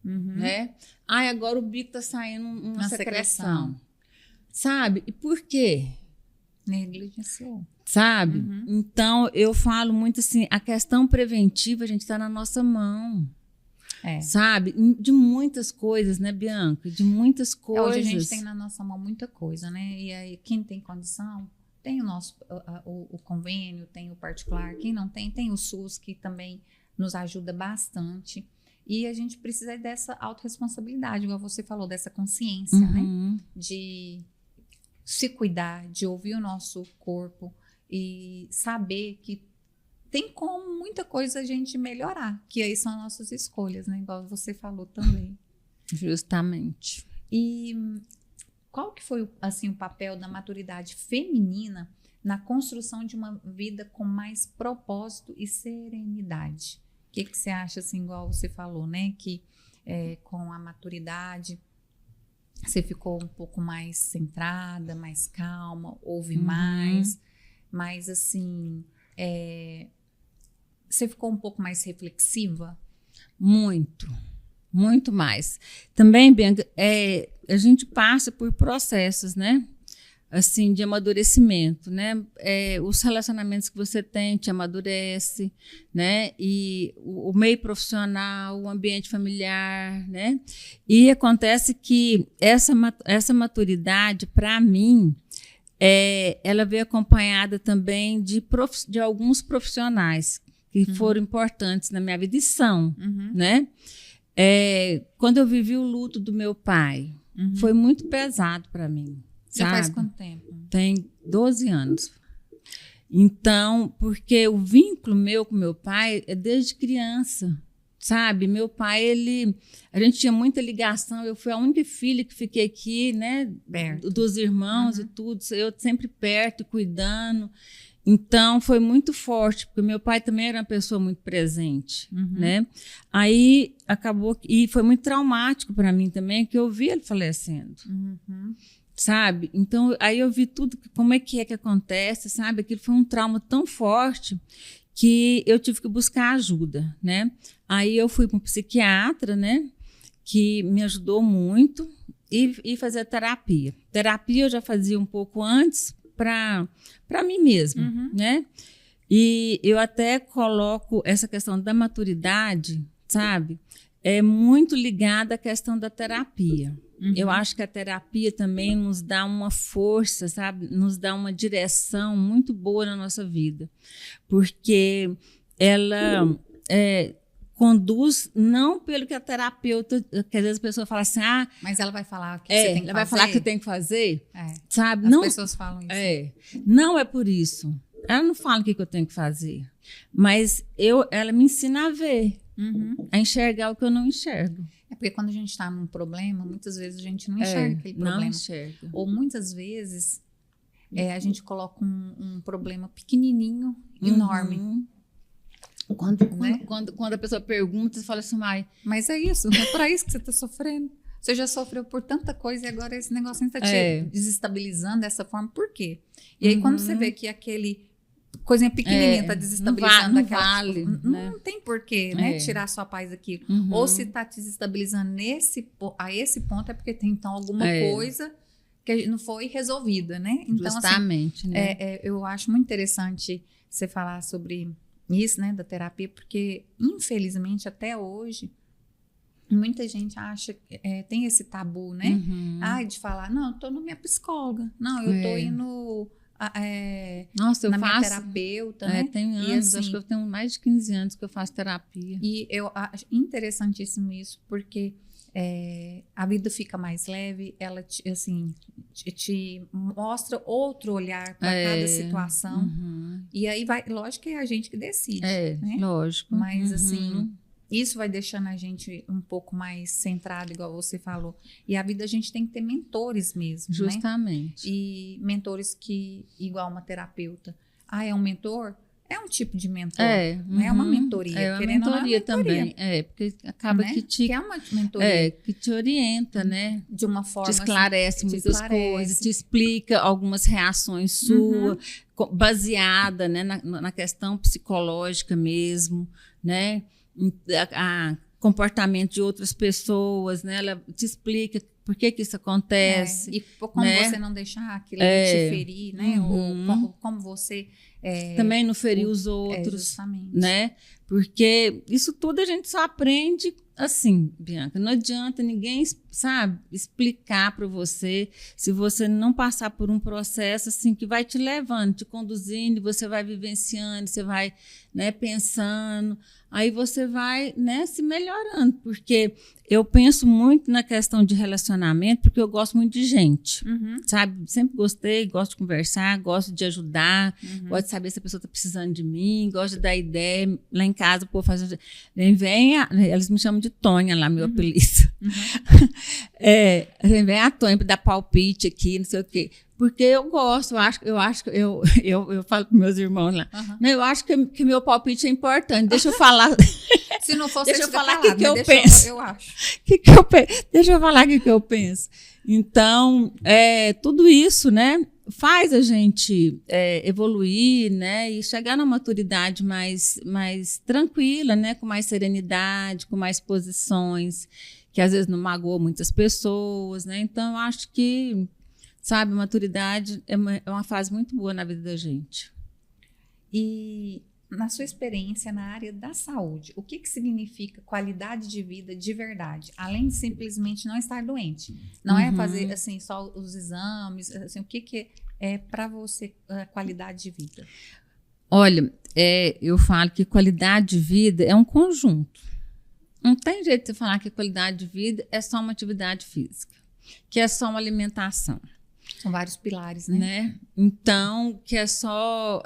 Né? Agora o bico tá saindo uma secreção. Sabe? E por quê? Negligenciou. Sabe? Então, eu falo muito assim, a questão preventiva, a gente está na nossa mão. Sabe? De muitas coisas, né, Bianca? De muitas coisas. Hoje a gente tem na nossa mão muita coisa, né? E aí, quem tem condição, tem o nosso o convênio, tem o particular. Quem não tem, tem o SUS, que também nos ajuda bastante. E a gente precisa dessa autorresponsabilidade, igual você falou, dessa consciência, né? De se cuidar, de ouvir o nosso corpo e saber que tem como muita coisa a gente melhorar, que aí são nossas escolhas, né? Igual você falou também. Justamente. E qual que foi assim, o papel da maturidade feminina na construção de uma vida com mais propósito e serenidade? O que você acha, assim, igual você falou, né? Que com a maturidade você ficou um pouco mais centrada, mais calma, ouve mais, mas assim, você ficou um pouco mais reflexiva? Muito mais. Também, Bianca, a gente passa por processos, né? assim, de amadurecimento, né? Os relacionamentos que você tem te amadurece, né? E o meio profissional, o ambiente familiar, né? E acontece que essa maturidade, para mim, ela veio acompanhada também de alguns profissionais que foram importantes na minha vida e são, né? Quando eu vivi o luto do meu pai, foi muito pesado para mim. Já faz quanto tempo? Tem 12 anos. Então, porque o vínculo meu com meu pai é desde criança, sabe? Meu pai, a gente tinha muita ligação, eu fui a única filha que fiquei aqui, né? Perto. Dos irmãos e tudo, eu sempre perto, cuidando. Então, foi muito forte, porque meu pai também era uma pessoa muito presente, né? Aí, acabou, e foi muito traumático para mim também, que eu vi ele falecendo. Sabe? Então, aí eu vi tudo, como é que acontece, sabe? Aquilo foi um trauma tão forte que eu tive que buscar ajuda, né? Aí eu fui para um psiquiatra, né? Que me ajudou muito e fazer terapia. Terapia eu já fazia um pouco antes para mim mesma, né? E eu até coloco essa questão da maturidade, sabe? É muito ligada à questão da terapia. Eu acho que a terapia também nos dá uma força, sabe? Nos dá uma direção muito boa na nossa vida. Porque ela conduz, não pelo que a terapeuta, que às vezes a pessoa fala assim, mas ela vai falar o que você tem que fazer. Ela vai falar que tem que fazer, sabe? As pessoas falam isso. Não é por isso. Ela não fala o que eu tenho que fazer. Mas ela me ensina a ver, a enxergar o que eu não enxergo. É porque quando a gente está num problema, muitas vezes a gente não enxerga aquele problema. Não enxerga. Ou muitas vezes a gente coloca um problema pequenininho, enorme. Quando a pessoa pergunta, você fala assim, mas é isso, é para isso que você está sofrendo. Você já sofreu por tanta coisa e agora esse negocinho está te desestabilizando dessa forma. Por quê? E aí quando você vê que aquele coisinha pequenininha está desestabilizando não vale, não tem porquê, né, tirar a sua paz daquilo. Ou se está te desestabilizando a esse ponto é porque tem então alguma coisa que não foi resolvida, né? Então, justamente, assim, né? Eu acho muito interessante você falar sobre isso, né, da terapia, porque infelizmente até hoje muita gente acha, tem esse tabu, né? De falar, não, eu tô na minha psicóloga, não, eu tô indo Nossa, na minha terapeuta, né? Tem anos, e, assim, acho que eu tenho mais de 15 anos que eu faço terapia. E eu acho interessantíssimo isso, porque a vida fica mais leve, ela te mostra outro olhar para cada situação. E aí lógico que é a gente que decide, né? Lógico. Mas assim, isso vai deixando a gente um pouco mais centrado, igual você falou. E a vida a gente tem que ter mentores mesmo, justamente. Né? E mentores que, igual uma terapeuta. É um mentor? É um tipo de mentor, não é uma mentoria. É uma mentoria também, porque acaba, né? Que é uma mentoria. Que te orienta, né? De uma forma... Te esclarece muitas coisas, te explica algumas reações suas, baseada, né, na questão psicológica mesmo, né? A comportamento de outras pessoas, né? Ela te explica por que isso acontece. E como você não deixar aquilo te ferir, né? Ou como você... também não ferir os outros, justamente. Né? Porque isso tudo a gente só aprende assim, Bianca. Não adianta ninguém, sabe, explicar para você se você não passar por um processo assim que vai te levando, te conduzindo, você vai vivenciando, você vai, né, pensando, aí você vai, né, se melhorando, porque eu penso muito na questão de relacionamento, porque eu gosto muito de gente, sabe? Sempre gostei, gosto de conversar, gosto de ajudar, gosto de saber se a pessoa está precisando de mim, gosto de dar ideia. Lá em casa, o povo faz... Eles me chamam de Tonha lá, meu apelido. Vem a Tonha para dar palpite aqui, não sei o quê. Porque eu gosto, eu falo para meus irmãos lá, eu acho que meu palpite é importante, deixa eu falar. Se não fosse, deixa eu falar o que eu penso. Eu acho. Deixa eu falar o que eu penso. Então, tudo isso, né, faz a gente evoluir, né, e chegar na maturidade mais tranquila, né, com mais serenidade, com mais posições, que às vezes não magoa muitas pessoas, né? Então, eu acho que sabe? Maturidade é uma fase muito boa na vida da gente. E na sua experiência na área da saúde, o que significa qualidade de vida de verdade? Além de simplesmente não estar doente. Não é fazer assim, só os exames. Assim, o que é para você qualidade de vida? Olha, eu falo que qualidade de vida é um conjunto. Não tem jeito de você falar que qualidade de vida é só uma atividade física, que é só uma alimentação. São vários pilares, né? Então, que é só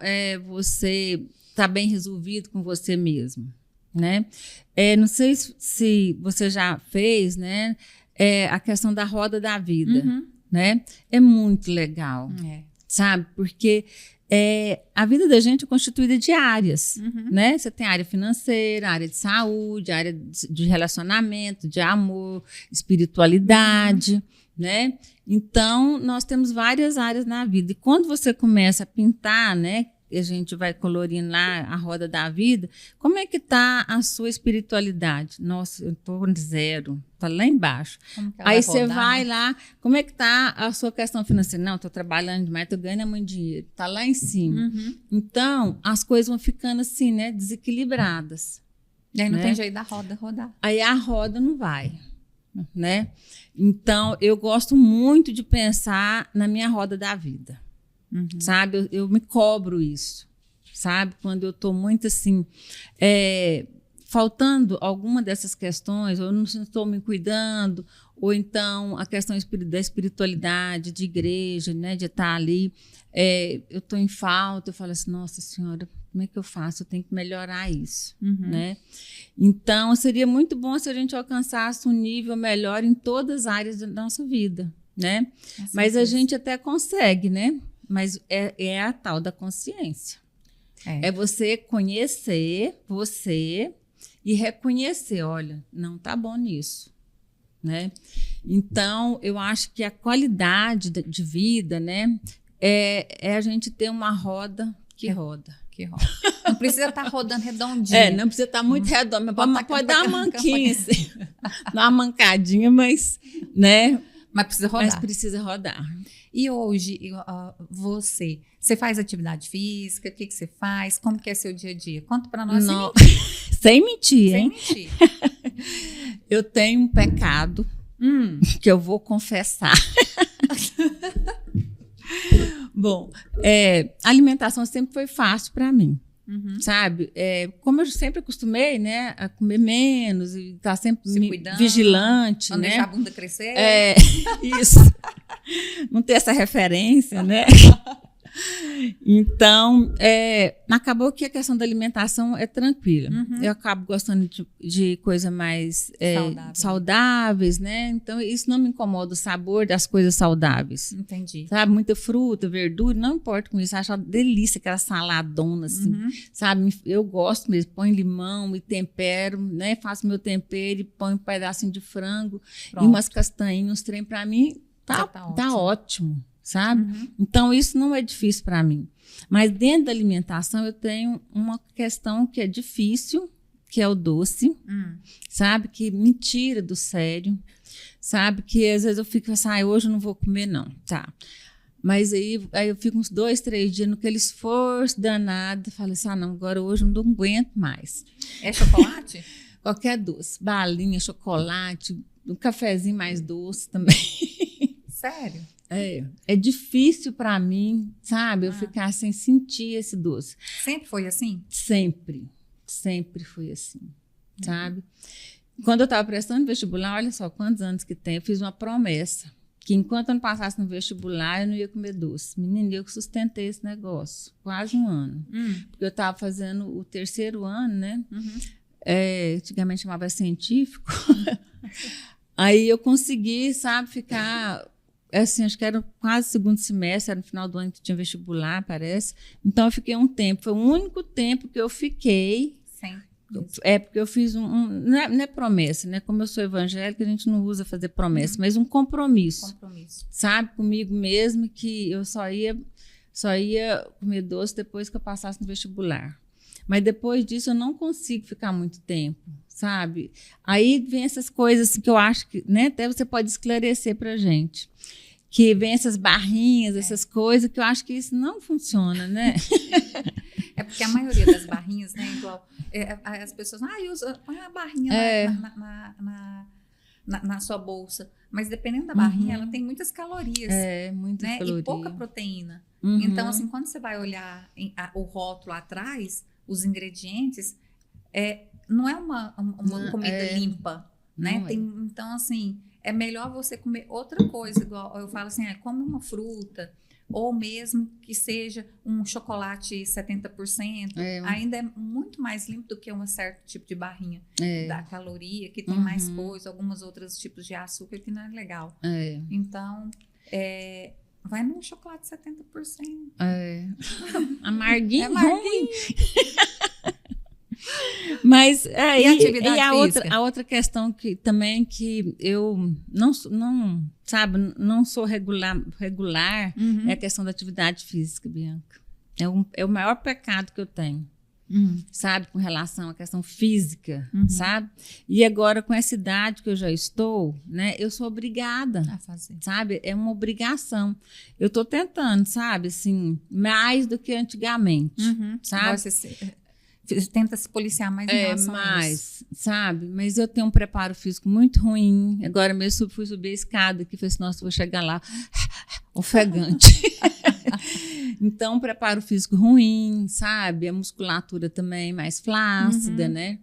você estar bem resolvido com você mesmo, né? Não sei se você já fez, né? A questão da roda da vida, né? É muito legal, sabe? Porque a vida da gente é constituída de áreas, né? Você tem área financeira, área de saúde, área de relacionamento, de amor, espiritualidade, né? Então, nós temos várias áreas na vida. E quando você começa a pintar, né? E a gente vai colorindo lá a roda da vida, como é que está a sua espiritualidade? Nossa, eu estou no 0, está lá embaixo. Aí você vai lá, como é que está a sua questão financeira? Não, estou trabalhando demais, estou ganhando muito dinheiro, está lá em cima. Então, as coisas vão ficando assim, né, desequilibradas. E aí não tem jeito da roda rodar. Aí a roda não vai, né? Então, eu gosto muito de pensar na minha roda da vida. Sabe, eu me cobro isso, sabe, quando eu estou muito assim, faltando alguma dessas questões, ou não estou me cuidando, ou então a questão da espiritualidade, de igreja, né, de estar ali, eu estou em falta, eu falo assim, nossa senhora, como é que eu faço? Eu tenho que melhorar isso, né? Então, seria muito bom se a gente alcançasse um nível melhor em todas as áreas da nossa vida, né? Mas a gente até consegue, né? Mas é a tal da consciência. É você conhecer você e reconhecer, olha, não está bom nisso, né? Então, eu acho que a qualidade de vida, né, é a gente ter uma roda que roda. Não precisa estar rodando redondinho. Não precisa estar muito redondo, mas pode dar uma manquinha, assim, dar uma mancadinha, mas, né? Mas precisa rodar. Mas precisa rodar. E hoje, você faz atividade física? O que você faz? Como que é seu dia a dia? Conta para nós. Sem mentir, hein? Sem mentir. Eu tenho um pecado que eu vou confessar. Bom, alimentação sempre foi fácil para mim. Sabe? Como eu sempre acostumei, né, a comer menos e estar sempre vigilante, não né? Deixar a bunda crescer. Isso. Não ter essa referência, né? Então, acabou que a questão da alimentação é tranquila. Eu acabo gostando de coisas mais saudáveis, né? Então, isso não me incomoda, o sabor das coisas saudáveis. Entendi. Sabe? Muita fruta, verdura, não importa com isso. Eu acho uma delícia aquela saladona, assim. Sabe? Eu gosto mesmo. Põe limão e tempero, né? Faço meu tempero e ponho um pedacinho de frango. Pronto. E umas castanhinhas, uns trem pra mim. Tá ótimo. Sabe? Então, isso não é difícil para mim. Mas dentro da alimentação, eu tenho uma questão que é difícil, que é o doce, sabe? Que me tira do sério, sabe? Que às vezes eu fico assim, hoje eu não vou comer, não. Tá. Mas aí eu fico uns 2, 3 dias naquele esforço danado, falo assim, não, agora hoje eu não aguento mais. É chocolate? Qualquer doce, balinha, chocolate, um cafezinho mais doce também. Sério? É difícil para mim, sabe? Eu ficar sem sentir esse doce. Sempre foi assim? Sempre foi assim, sabe? Quando eu estava prestando vestibular, olha só quantos anos que tem, eu fiz uma promessa, que enquanto eu não passasse no vestibular, eu não ia comer doce. Menina, eu que sustentei esse negócio, quase 1 ano. Porque eu estava fazendo o 3º ano, né? Antigamente chamava científico. Aí eu consegui, sabe, ficar... assim, acho que era quase 2º semestre, era no final do ano que tinha vestibular, parece. Então, eu fiquei um tempo. Foi o único tempo que eu fiquei. Sim. Porque eu fiz não é promessa, né? Como eu sou evangélica, a gente não usa fazer promessa, mas um compromisso. Sabe? Comigo mesmo, que eu só ia comer doce depois que eu passasse no vestibular. Mas depois disso, eu não consigo ficar muito tempo, sabe? Aí vem essas coisas assim, que eu acho que, né, até você pode esclarecer pra gente. que vem essas barrinhas, essas coisas, que eu acho que isso não funciona, né? É porque a maioria das barrinhas, né, igual, as pessoas, põe a barrinha na sua bolsa. Mas dependendo da barrinha, ela tem muitas calorias. Muita né? caloria. E pouca proteína. Uhum. Então, assim, quando você vai olhar o rótulo atrás, os ingredientes, não é uma comida limpa, né? Então, assim, é melhor você comer outra coisa. Igual eu falo assim, come uma fruta, ou mesmo que seja um chocolate 70%, ainda é muito mais limpo do que um certo tipo de barrinha da caloria, que tem mais coisa, alguns outros tipos de açúcar que não é legal. Então, vai num chocolate 70%. Amarguinho. Ruim. Mas e atividade física? A outra questão que também que eu não sou regular é a questão da atividade física, Bianca. É o maior pecado que eu tenho, sabe, com relação à questão física, sabe? E agora com essa idade que eu já estou, né, eu sou obrigada a fazer, sabe? É uma obrigação. Eu estou tentando, sabe, assim, mais do que antigamente, sabe? Você tenta se policiar mais em relação a isso. Sabe? Mas eu tenho um preparo físico muito ruim. Agora mesmo fui subir a escada aqui, falei assim, nossa, vou chegar lá ofegante. Então, preparo físico ruim, sabe? A musculatura também mais flácida, né?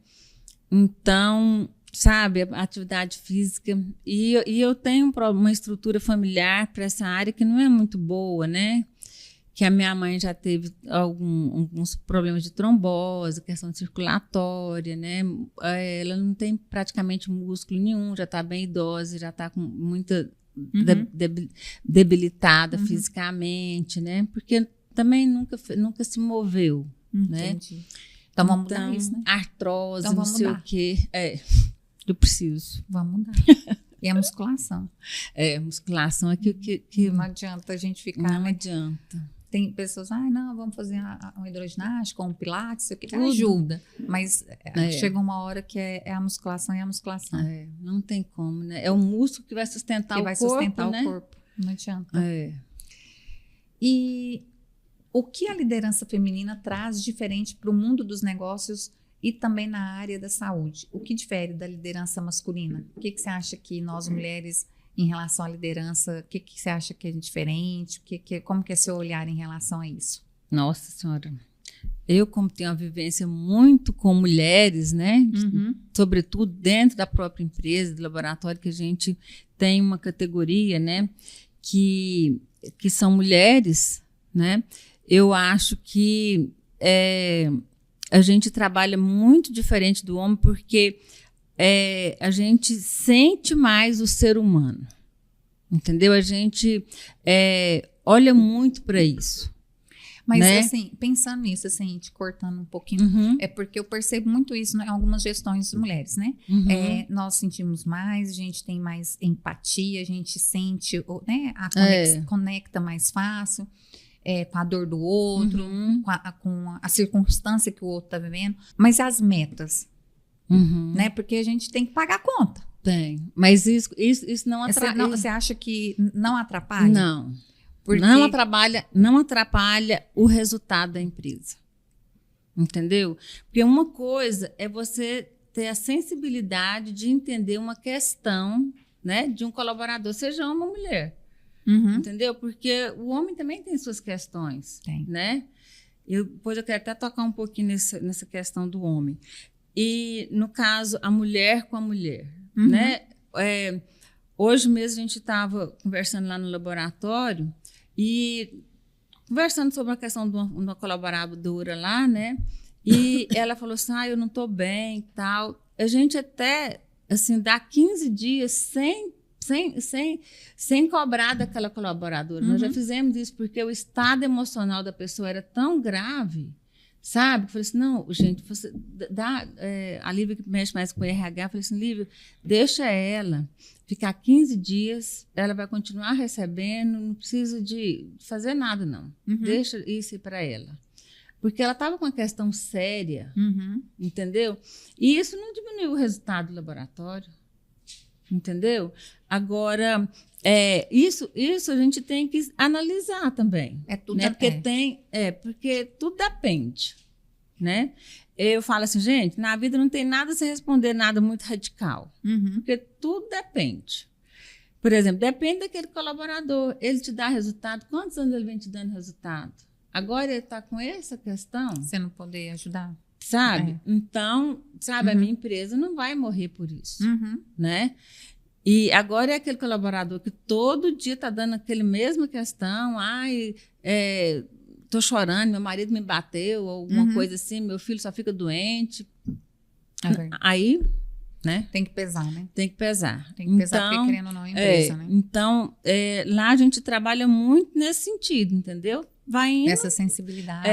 Então, sabe, a atividade física. E eu tenho uma estrutura familiar para essa área que não é muito boa, né? Que a minha mãe já teve alguns problemas de trombose, questão circulatória, né? Ela não tem praticamente músculo nenhum, já está bem idosa, já está com muita debilitada fisicamente, né? Porque também nunca se moveu, né? Entendi. Então vamos mudar isso, né? Artrose, então, não sei o quê. Eu preciso. Vamos mudar. E a musculação. Musculação é que não adianta a gente ficar... Não adianta. Tem pessoas, vamos fazer um hidroginástica ou um pilates, isso aqui ajuda. Mas chega uma hora que é a musculação e a musculação. Não tem como, né? É o músculo que vai sustentar o corpo. Não adianta. E o que a liderança feminina traz diferente para o mundo dos negócios e também na área da saúde? O que difere da liderança masculina? O que você acha que nós, mulheres... Em relação à liderança, o que você acha que é diferente? Como que é seu olhar em relação a isso? Nossa Senhora, eu como tenho uma vivência muito com mulheres, né? Sobretudo dentro da própria empresa, do laboratório, que a gente tem uma categoria, né? Que são mulheres, né? Eu acho que a gente trabalha muito diferente do homem, porque... a gente sente mais o ser humano, entendeu? A gente olha muito para isso. Mas, né? assim, pensando nisso, assim, te cortando um pouquinho, é porque eu percebo muito isso em algumas gestões de mulheres, né? Nós sentimos mais, a gente tem mais empatia, a gente sente, né? Conecta mais fácil. Com a dor do outro, com a circunstância que o outro está vivendo. Mas as metas... né? Porque a gente tem que pagar a conta. Tem. Mas isso não atrapalha. Você acha que não atrapalha? Não. Porque... Não atrapalha o resultado da empresa. Entendeu? Porque uma coisa é você ter a sensibilidade de entender uma questão, né, de um colaborador, seja homem ou mulher. Entendeu? Porque o homem também tem suas questões. Tem. Né? Depois eu quero até tocar um pouquinho nessa questão do homem. E, no caso, a mulher com a mulher, né? Hoje mesmo a gente estava conversando lá no laboratório e conversando sobre a questão de uma colaboradora lá, né? E ela falou assim, eu não estou bem e tal. A gente até, assim, dá 15 dias sem cobrar daquela colaboradora. Nós já fizemos isso porque o estado emocional da pessoa era tão grave, sabe? Eu falei assim, não, gente, você dá... a Lívia que mexe mais com o RH, eu falei assim, Lívia, deixa ela ficar 15 dias, ela vai continuar recebendo, não precisa de fazer nada, não. Deixa isso para ela. Porque ela estava com uma questão séria, entendeu? E isso não diminuiu o resultado do laboratório, entendeu? Agora, Isso a gente tem que analisar também. Tudo né? Porque tudo depende, né? Eu falo assim, gente, na vida não tem nada a se responder, nada muito radical. Porque tudo depende. Por exemplo, depende daquele colaborador. Ele te dá resultado. Quantos anos ele vem te dando resultado? Agora ele está com essa questão. Você não poder ajudar. Sabe? Então, sabe, a minha empresa não vai morrer por isso. Né? E agora é aquele colaborador que todo dia está dando aquele mesma questão. Ai, tô chorando, meu marido me bateu, ou alguma coisa assim, meu filho só fica doente. Aí, né? Tem que pesar, né? Tem que pesar. Tem que pesar, porque querendo ou não é empresa, né? Então, lá a gente trabalha muito nesse sentido, entendeu? Vai indo. Essa sensibilidade.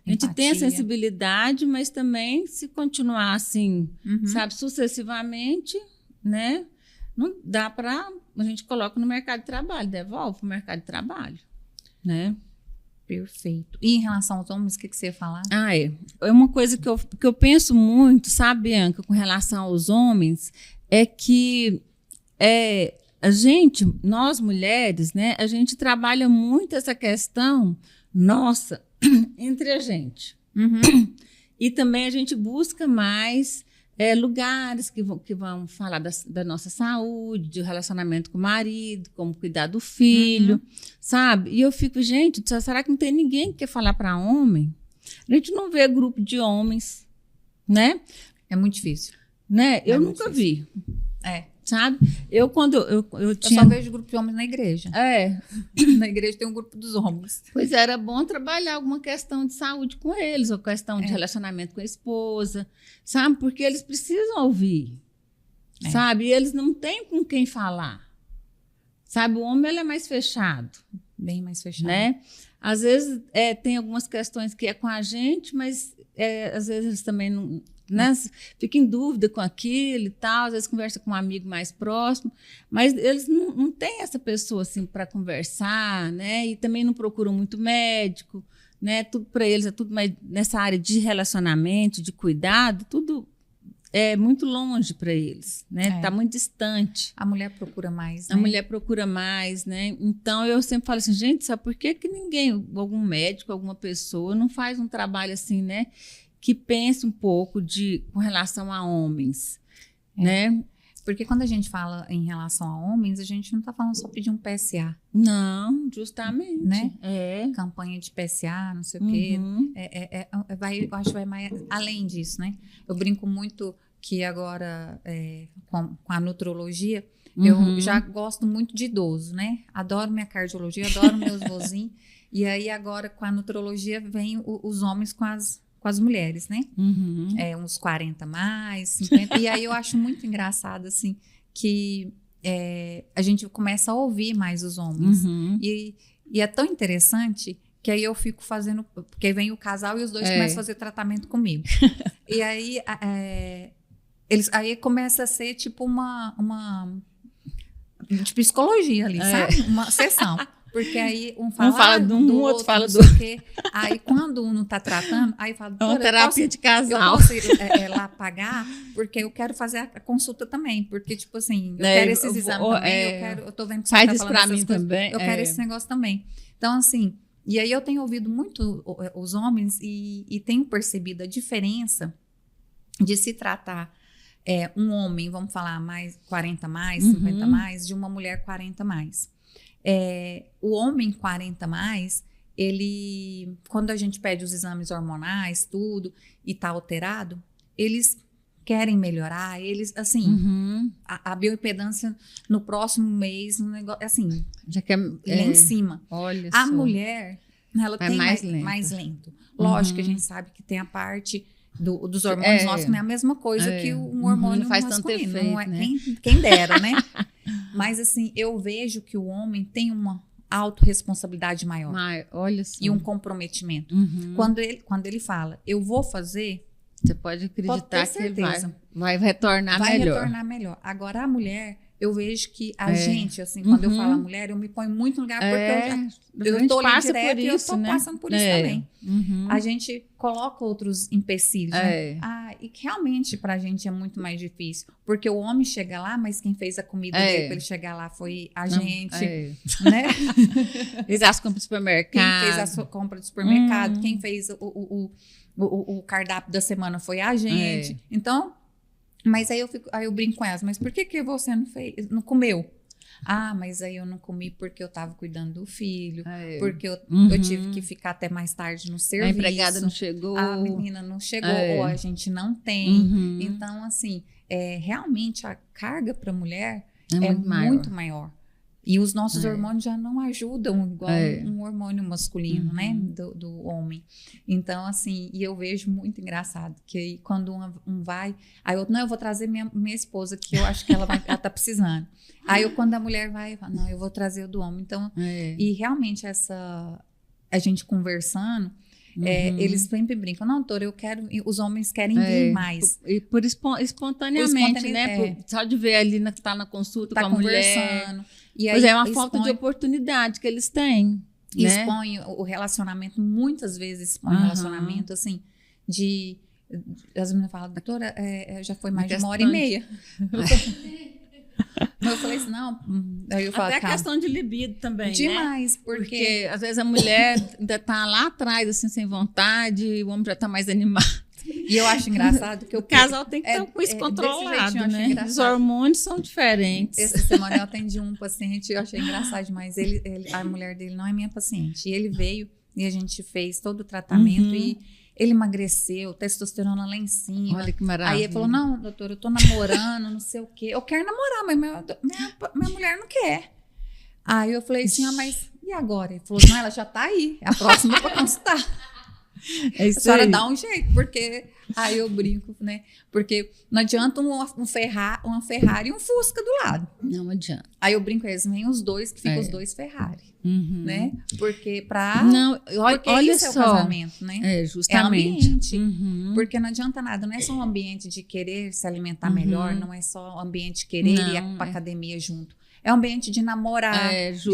A gente tem a sensibilidade, mas também se continuar assim, sabe, sucessivamente, né? Não dá para. A gente coloca no mercado de trabalho, devolve para o mercado de trabalho, né? Perfeito. E em relação aos homens, o que você ia falar? É uma coisa que eu penso muito, sabe, Bianca, com relação aos homens, é que nós mulheres, né, a gente trabalha muito essa questão nossa entre a gente. E também a gente busca mais lugares que vão falar da nossa saúde, de relacionamento com o marido, como cuidar do filho, sabe? E eu fico, gente, será que não tem ninguém que quer falar para homem? A gente não vê grupo de homens, né? É muito difícil. Né? Eu nunca vi. Sabe? Eu só vejo grupo de homens na igreja. Na igreja tem um grupo dos homens. Pois era bom trabalhar alguma questão de saúde com eles, ou questão de relacionamento com a esposa, sabe? Porque eles precisam ouvir, sabe? E eles não têm com quem falar. Sabe? O homem, ele é mais fechado. Bem mais fechado. Né? Às vezes tem algumas questões que é com a gente, mas às vezes eles também não... Né? Fica em dúvida com aquilo e tal, às vezes conversa com um amigo mais próximo, mas eles não têm essa pessoa assim para conversar, né? E também não procuram muito médico, né? Tudo para eles é tudo mais nessa área de relacionamento, de cuidado, tudo é muito longe para eles, né? Tá muito distante. A mulher procura mais, né? A mulher procura mais, né? Então eu sempre falo assim, gente, sabe por que ninguém, algum médico, alguma pessoa não faz um trabalho assim, né? Que pense um pouco com relação a homens, né? Porque quando a gente fala em relação a homens, a gente não está falando só pedir um PSA. Não, justamente. Né? Campanha de PSA, não sei o quê. Eu acho que vai mais além disso, né? Eu brinco muito que agora, com a nutrologia, eu já gosto muito de idoso, né? Adoro minha cardiologia, adoro meus vozinhos. E aí agora, com a nutrologia, vem os homens com as mulheres, né? Uns 40 mais, 50. E aí eu acho muito engraçado, assim, que a gente começa a ouvir mais os homens. E é tão interessante que aí eu fico fazendo... Porque vem o casal e os dois começam a fazer tratamento comigo. E aí, aí começa a ser tipo uma de psicologia ali, sabe? Uma sessão. Porque aí um fala de um, outro fala do outro. Aí quando um não está tratando, aí fala, é uma terapia de casal. Eu posso ir lá pagar, porque eu quero fazer a consulta também. Porque, tipo assim, eu quero esses exames também, eu tô vendo que você faz tá falando pra mim coisas, também. Eu quero esse negócio também. Então, assim, e aí eu tenho ouvido muito os homens e tenho percebido a diferença de se tratar um homem, vamos falar, mais 40 mais, 50 mais, de uma mulher 40 mais. O homem 40 mais, ele, quando a gente pede os exames hormonais, tudo, e tá alterado, eles querem melhorar, eles, assim, a bioimpedância no próximo mês, um negócio, assim, já quer lá em cima. Olha a só. Mulher, ela tem mais lento. Lógico que a gente sabe que tem a parte dos hormônios nossos, que não é a mesma coisa que um hormônio faz masculino. tanto efeito, não é, né? quem dera, né? Mas, assim, eu vejo que o homem tem uma autorresponsabilidade maior. Olha só. E um comprometimento. Quando ele fala, eu vou fazer... Você pode acreditar que ele vai retornar melhor. Vai retornar melhor. Agora, a mulher, eu vejo que a gente, assim, quando eu falo a mulher, eu me ponho muito no lugar, porque eu estou ali direto e eu estou passando por isso também. A gente coloca outros empecilhos, né? e que realmente pra gente é muito mais difícil, porque o homem chega lá, mas quem fez a comida dele pra ele chegar lá foi a gente, né? Fez as compras do supermercado. Quem fez a compra do supermercado, quem fez o cardápio da semana foi a gente. Então, mas aí eu brinco com elas, mas por que você não comeu? Ah, mas aí eu não comi porque eu tava cuidando do filho, porque eu tive que ficar até mais tarde no serviço. A empregada não chegou. A menina não chegou, ou a gente não tem. Então, assim, realmente a carga para a mulher é muito maior. E os nossos hormônios já não ajudam igual um hormônio masculino, né? Do homem. Então, assim, e eu vejo muito engraçado, que aí quando um vai, aí outro, não, eu vou trazer minha esposa, que eu acho que ela tá precisando. Aí quando a mulher vai, eu falo, não, eu vou trazer o do homem. Então, e realmente a gente conversando, eles sempre brincam, não, doutora, os homens querem vir mais. E por espontaneamente, né? Só de ver ali tá na consulta com a mulher. E aí, pois é uma falta de oportunidade que eles têm. Expõe o relacionamento, muitas vezes expõe o relacionamento, assim, as meninas falam, doutora, já foi mais de 1h30. Eu falei assim, não. Aí eu falo, até a questão de libido também. Demais, né? Porque às vezes a mulher ainda tá lá atrás, assim, sem vontade, e o homem já tá mais animado. E eu acho engraçado que o casal tem que estar com isso controlado, né? Os hormônios são diferentes. Essa semana eu atendi um paciente e eu achei engraçado demais. A mulher dele não é minha paciente. E ele veio e a gente fez todo o tratamento e ele emagreceu, testosterona lá em cima. Olha que maravilha. Aí ele falou, não, doutora, eu tô namorando, não sei o quê. Eu quero namorar, mas minha mulher não quer. Aí eu falei assim, mas e agora? Ele falou, não, ela já tá aí. É a próxima pra consultar. É isso a senhora aí. dá um jeito, porque aí eu brinco, né? Porque não adianta uma Ferrari e um Fusca do lado. Não adianta. Aí eu brinco, eles vêm os dois, que ficam os dois Ferrari, né? Porque porque olha isso só. É o casamento, né? Justamente. É ambiente. Porque não adianta nada, não é só um ambiente de querer se alimentar melhor, não é só um ambiente de querer ir pra academia junto. É um ambiente de namorar, de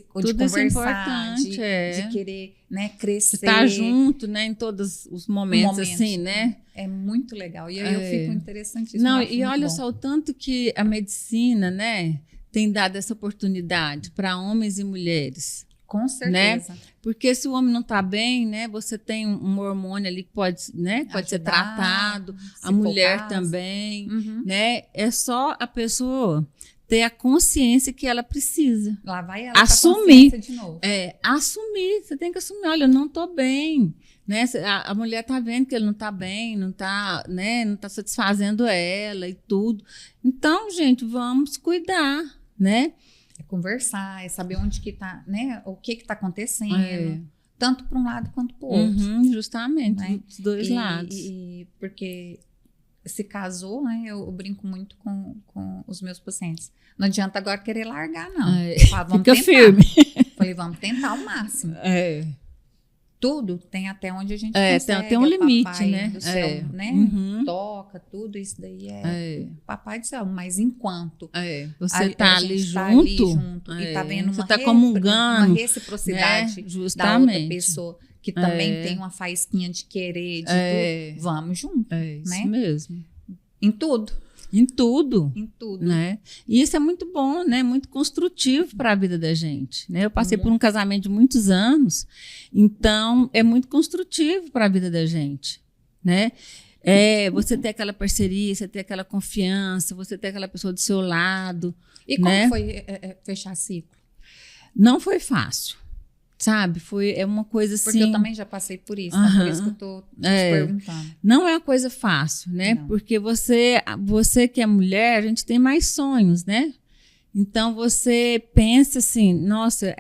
conversar, de querer, né, crescer. Estar junto, né, em todos os momentos assim, né? É muito legal. E aí eu fico interessantíssimo. Não, e olha só o tanto que a medicina, né, tem dado essa oportunidade para homens e mulheres. Com certeza. Né? Porque se o homem não está bem, né, você tem um hormônio ali que pode ser tratado, a mulher também, né? É só a pessoa ter a consciência que ela precisa. Lá vai ela assumir. Com a de novo. Assumir. Você tem que assumir. Olha, eu não estou bem. Né? A mulher está vendo que ele não está bem, não está, né? Não tá satisfazendo ela e tudo. Então, gente, vamos cuidar, né? É conversar, é saber onde que está, né? O que está acontecendo. Tanto para um lado quanto para o outro. Justamente, né? Dos dois lados. Porque se casou, né? Eu brinco muito com os meus pacientes. Não adianta agora querer largar, não. Vamos Fica tentar. firme. Falei, vamos tentar ao máximo. Tudo tem até onde a gente consegue. Tem um limite, papai né? Do céu, né? Toca, tudo isso daí papai do céu. Mas enquanto você está ali junto, e tá vendo você está comungando, uma reciprocidade da outra pessoa que também tem uma faísquinha de querer, de tudo, vamos junto. Isso né? mesmo. Em tudo. Em tudo. Em tudo. Né? E isso é muito bom, né? Muito construtivo para a vida da gente. Né? Eu passei por um casamento de muitos anos, então é muito construtivo para a vida da gente. Né? Você ter aquela parceria, você ter aquela confiança, você ter aquela pessoa do seu lado. E como foi fechar ciclo? Não foi fácil. Sabe? É uma coisa assim... Porque eu também já passei por isso, né? Por isso que eu tô te perguntando. Não é uma coisa fácil, né? Não. Porque você que é mulher, a gente tem mais sonhos, né? Então, você pensa assim, nossa,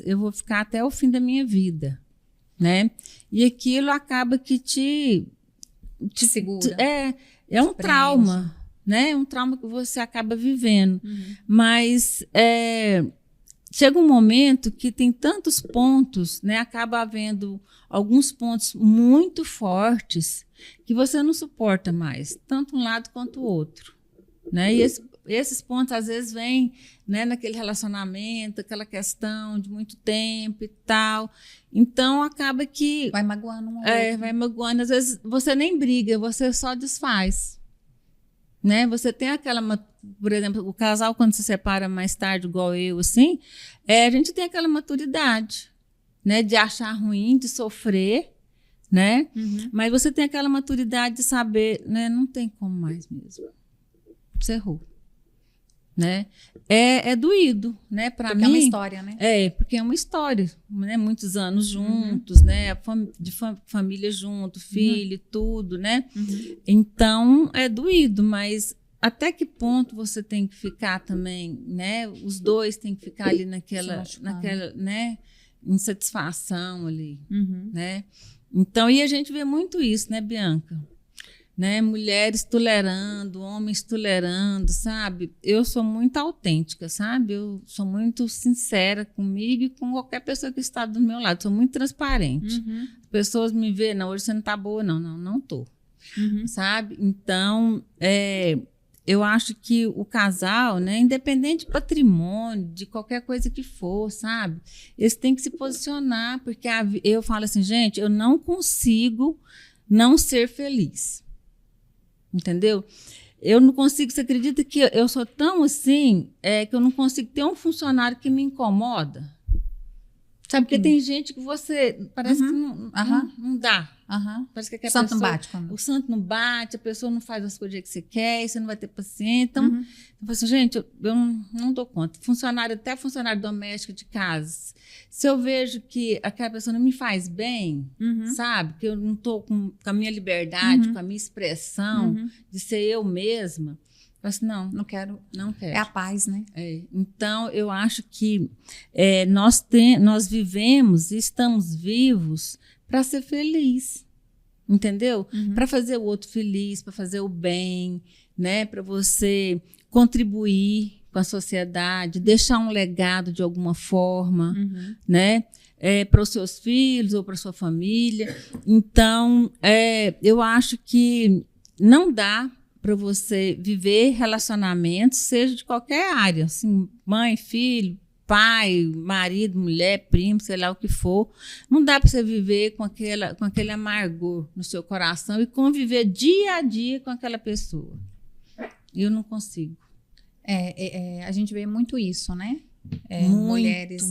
eu vou ficar até o fim da minha vida, né? E aquilo acaba que te segura. É um trauma, né? É um trauma que você acaba vivendo. Mas... chega um momento que tem tantos pontos, né? Acaba havendo alguns pontos muito fortes que você não suporta mais, tanto um lado quanto o outro. Né? E esses pontos às vezes vêm, né, naquele relacionamento, aquela questão de muito tempo e tal. Então acaba que vai magoando um ao outro. Vai magoando. Às vezes você nem briga, você só desfaz, né? Você tem aquela, por exemplo, o casal quando se separa mais tarde, igual eu, assim, a gente tem aquela maturidade, né, de achar ruim, de sofrer, né? Mas você tem aquela maturidade de saber, né, não tem como mais mesmo. Você errou, né? É doído, né? Para mim. Porque é uma história, né? Porque é uma história, né? Muitos anos juntos, né? De família junto, filho, tudo, né? Então é doído, mas até que ponto você tem que ficar também, né? Os dois têm que ficar ali naquela, né? Insatisfação ali, né? Então, e a gente vê muito isso, né, Bianca? Né? Mulheres tolerando, homens tolerando, sabe? Eu sou muito autêntica, sabe? Eu sou muito sincera comigo e com qualquer pessoa que está do meu lado. Sou muito transparente. As pessoas me veem, não, hoje você não está boa, não tô. Sabe? Então, eu acho que o casal, né, independente de patrimônio, de qualquer coisa que for, sabe? Eles têm que se posicionar, porque eu falo assim, gente, eu não consigo não ser feliz. Entendeu? Eu não consigo, você acredita que eu sou tão assim, que eu não consigo ter um funcionário que me incomoda? Sabe, porque tem gente que você, parece que não dá. Parece que o santo não bate. O santo não bate, a pessoa não faz as coisas que você quer, você não vai ter paciência. Então, eu falo assim, gente, eu não dou conta. Até funcionário doméstico de casa, se eu vejo que aquela pessoa não me faz bem, sabe? Que eu não estou com a minha liberdade, com a minha expressão de ser eu mesma, eu falo assim, não quero. É a paz, né? Então, eu acho que nós vivemos e estamos vivos para ser feliz, entendeu? Para fazer o outro feliz, para fazer o bem, né? Para você contribuir com a sociedade, deixar um legado de alguma forma, né? Para os seus filhos ou para sua família. Então, eu acho que não dá para você viver relacionamentos, seja de qualquer área, assim, mãe, filho, pai, marido, mulher, primo, sei lá o que for. Não dá para você viver com aquele amargor no seu coração e conviver dia a dia com aquela pessoa. Eu não consigo. A gente vê muito isso, né? Mulheres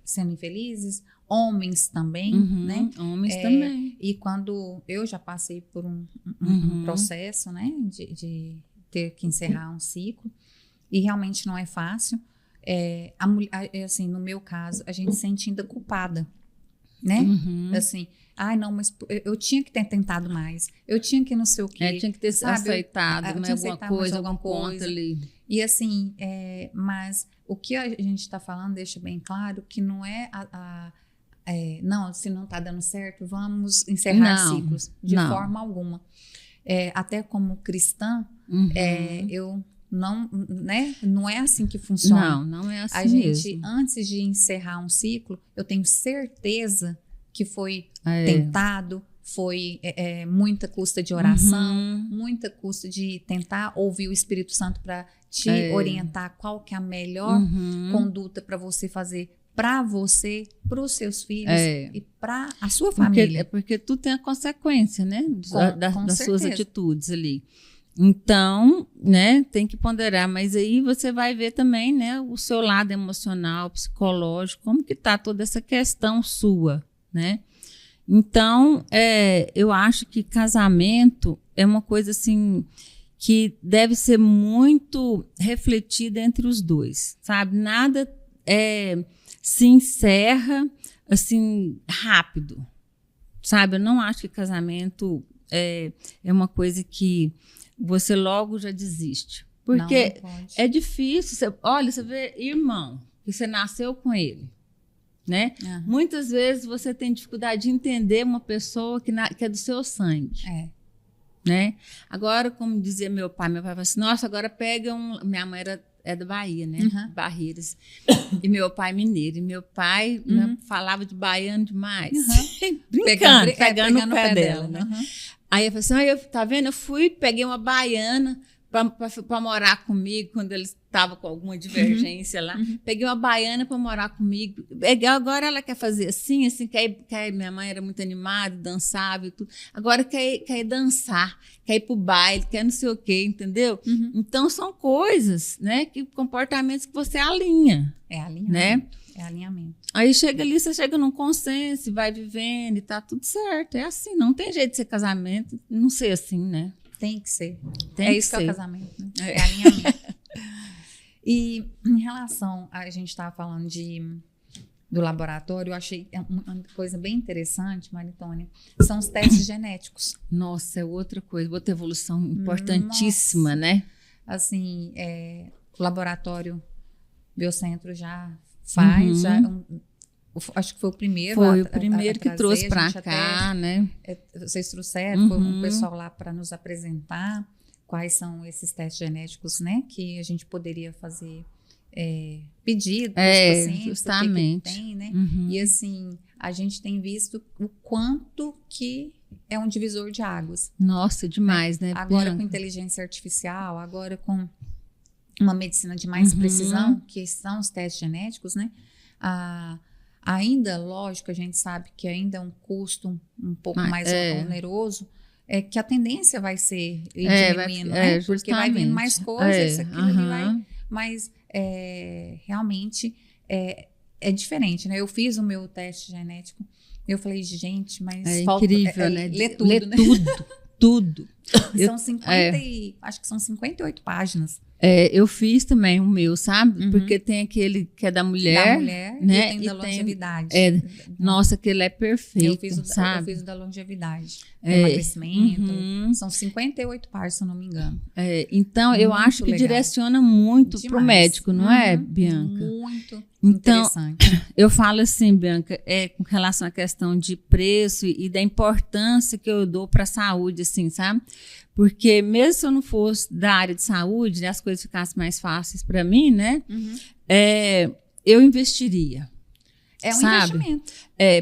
sendo infelizes, homens também, né? Homens também. E quando eu já passei por um processo, né? De ter que encerrar um ciclo, e realmente não é fácil. A mulher, assim, no meu caso, a gente se sente ainda culpada, né? Assim, não, mas eu tinha que ter tentado mais, eu tinha que não sei o quê. Tinha que ter aceitado, né? Alguma coisa ali. E assim, mas o que a gente está falando deixa bem claro que não é não, se não está dando certo, vamos encerrar ciclos, de forma alguma. Até como cristã, eu não, né? Não é assim que funciona. Não é assim a gente, mesmo. Antes de encerrar um ciclo, eu tenho certeza que foi tentado, foi muita custa de oração, muita custa de tentar ouvir o Espírito Santo para te orientar qual que é a melhor conduta para você fazer para você, para os seus filhos e para a sua família. Porque tu tem a consequência, né? Das suas atitudes ali. Então, né, tem que ponderar, mas aí você vai ver também, né, o seu lado emocional, psicológico, como que tá toda essa questão sua, né? Então, eu acho que casamento é uma coisa assim que deve ser muito refletida entre os dois, sabe? Nada se encerra assim rápido, sabe? Eu não acho que casamento é uma coisa que você logo já desiste. Porque não é difícil. Você vê irmão, que você nasceu com ele, né? Muitas vezes você tem dificuldade de entender uma pessoa que é do seu sangue. Né? Agora, como dizia meu pai falava assim, nossa, agora pega minha mãe é da Bahia, né? Barreiras. E meu pai mineiro. E meu pai falava de baiano demais. Pegando o pé dela, né? Aí eu falei assim, tá vendo? Eu peguei uma baiana para morar comigo quando eles estavam com alguma divergência lá. Peguei uma baiana para morar comigo. Agora ela quer fazer assim, minha mãe era muito animada, dançava e tudo. Agora quer ir dançar, quer ir pro baile, quer não sei o quê, entendeu? Então são coisas, né, comportamentos que você alinha. É alinhamento. Né? É alinhamento. Aí você chega num consenso, vai vivendo e tá tudo certo. É assim, não tem jeito de ser casamento, não ser assim, né? Tem que ser. Tem é que isso ser. Que é o casamento, né? É alinhamento. E em relação, a gente estava falando do laboratório, eu achei uma coisa bem interessante, Maritônia, são os testes genéticos. Nossa, é outra coisa, outra evolução importantíssima, né? Assim, o laboratório Biocentro já faz, acho que foi o primeiro. Foi o primeiro que trouxe para cá, né? Vocês trouxeram, foi um pessoal lá para nos apresentar quais são esses testes genéticos, né? Que a gente poderia fazer pedido para os pacientes, justamente. O que tem, né? E assim, a gente tem visto o quanto que é um divisor de águas. Nossa, demais, né? Agora com inteligência artificial, agora com uma medicina de mais precisão, que são os testes genéticos, né? Ainda, lógico, a gente sabe que ainda é um custo um pouco mais oneroso, que a tendência vai ser ir diminuindo, né? Porque vai vindo mais coisas, aquilo ali vai... Mas realmente é diferente, né? Eu fiz o meu teste genético, eu falei, gente, mas falta... incrível, né? Ler tudo, ler né? tudo. São acho que são 58 páginas. Eu fiz também o meu, sabe? Porque tem aquele que é da mulher, né? E tem da longevidade. Nossa, aquele é perfeito, eu fiz o da longevidade. Emagrecimento. São 58 páginas, se eu não me engano. Então, eu acho que direciona muito para o médico, não é, Bianca? Muito interessante. Eu falo assim, Bianca, com relação à questão de preço e da importância que eu dou para a saúde, assim, sabe? Porque mesmo se eu não fosse da área de saúde, né, as coisas ficassem mais fáceis para mim, né? Eu investiria. É um investimento.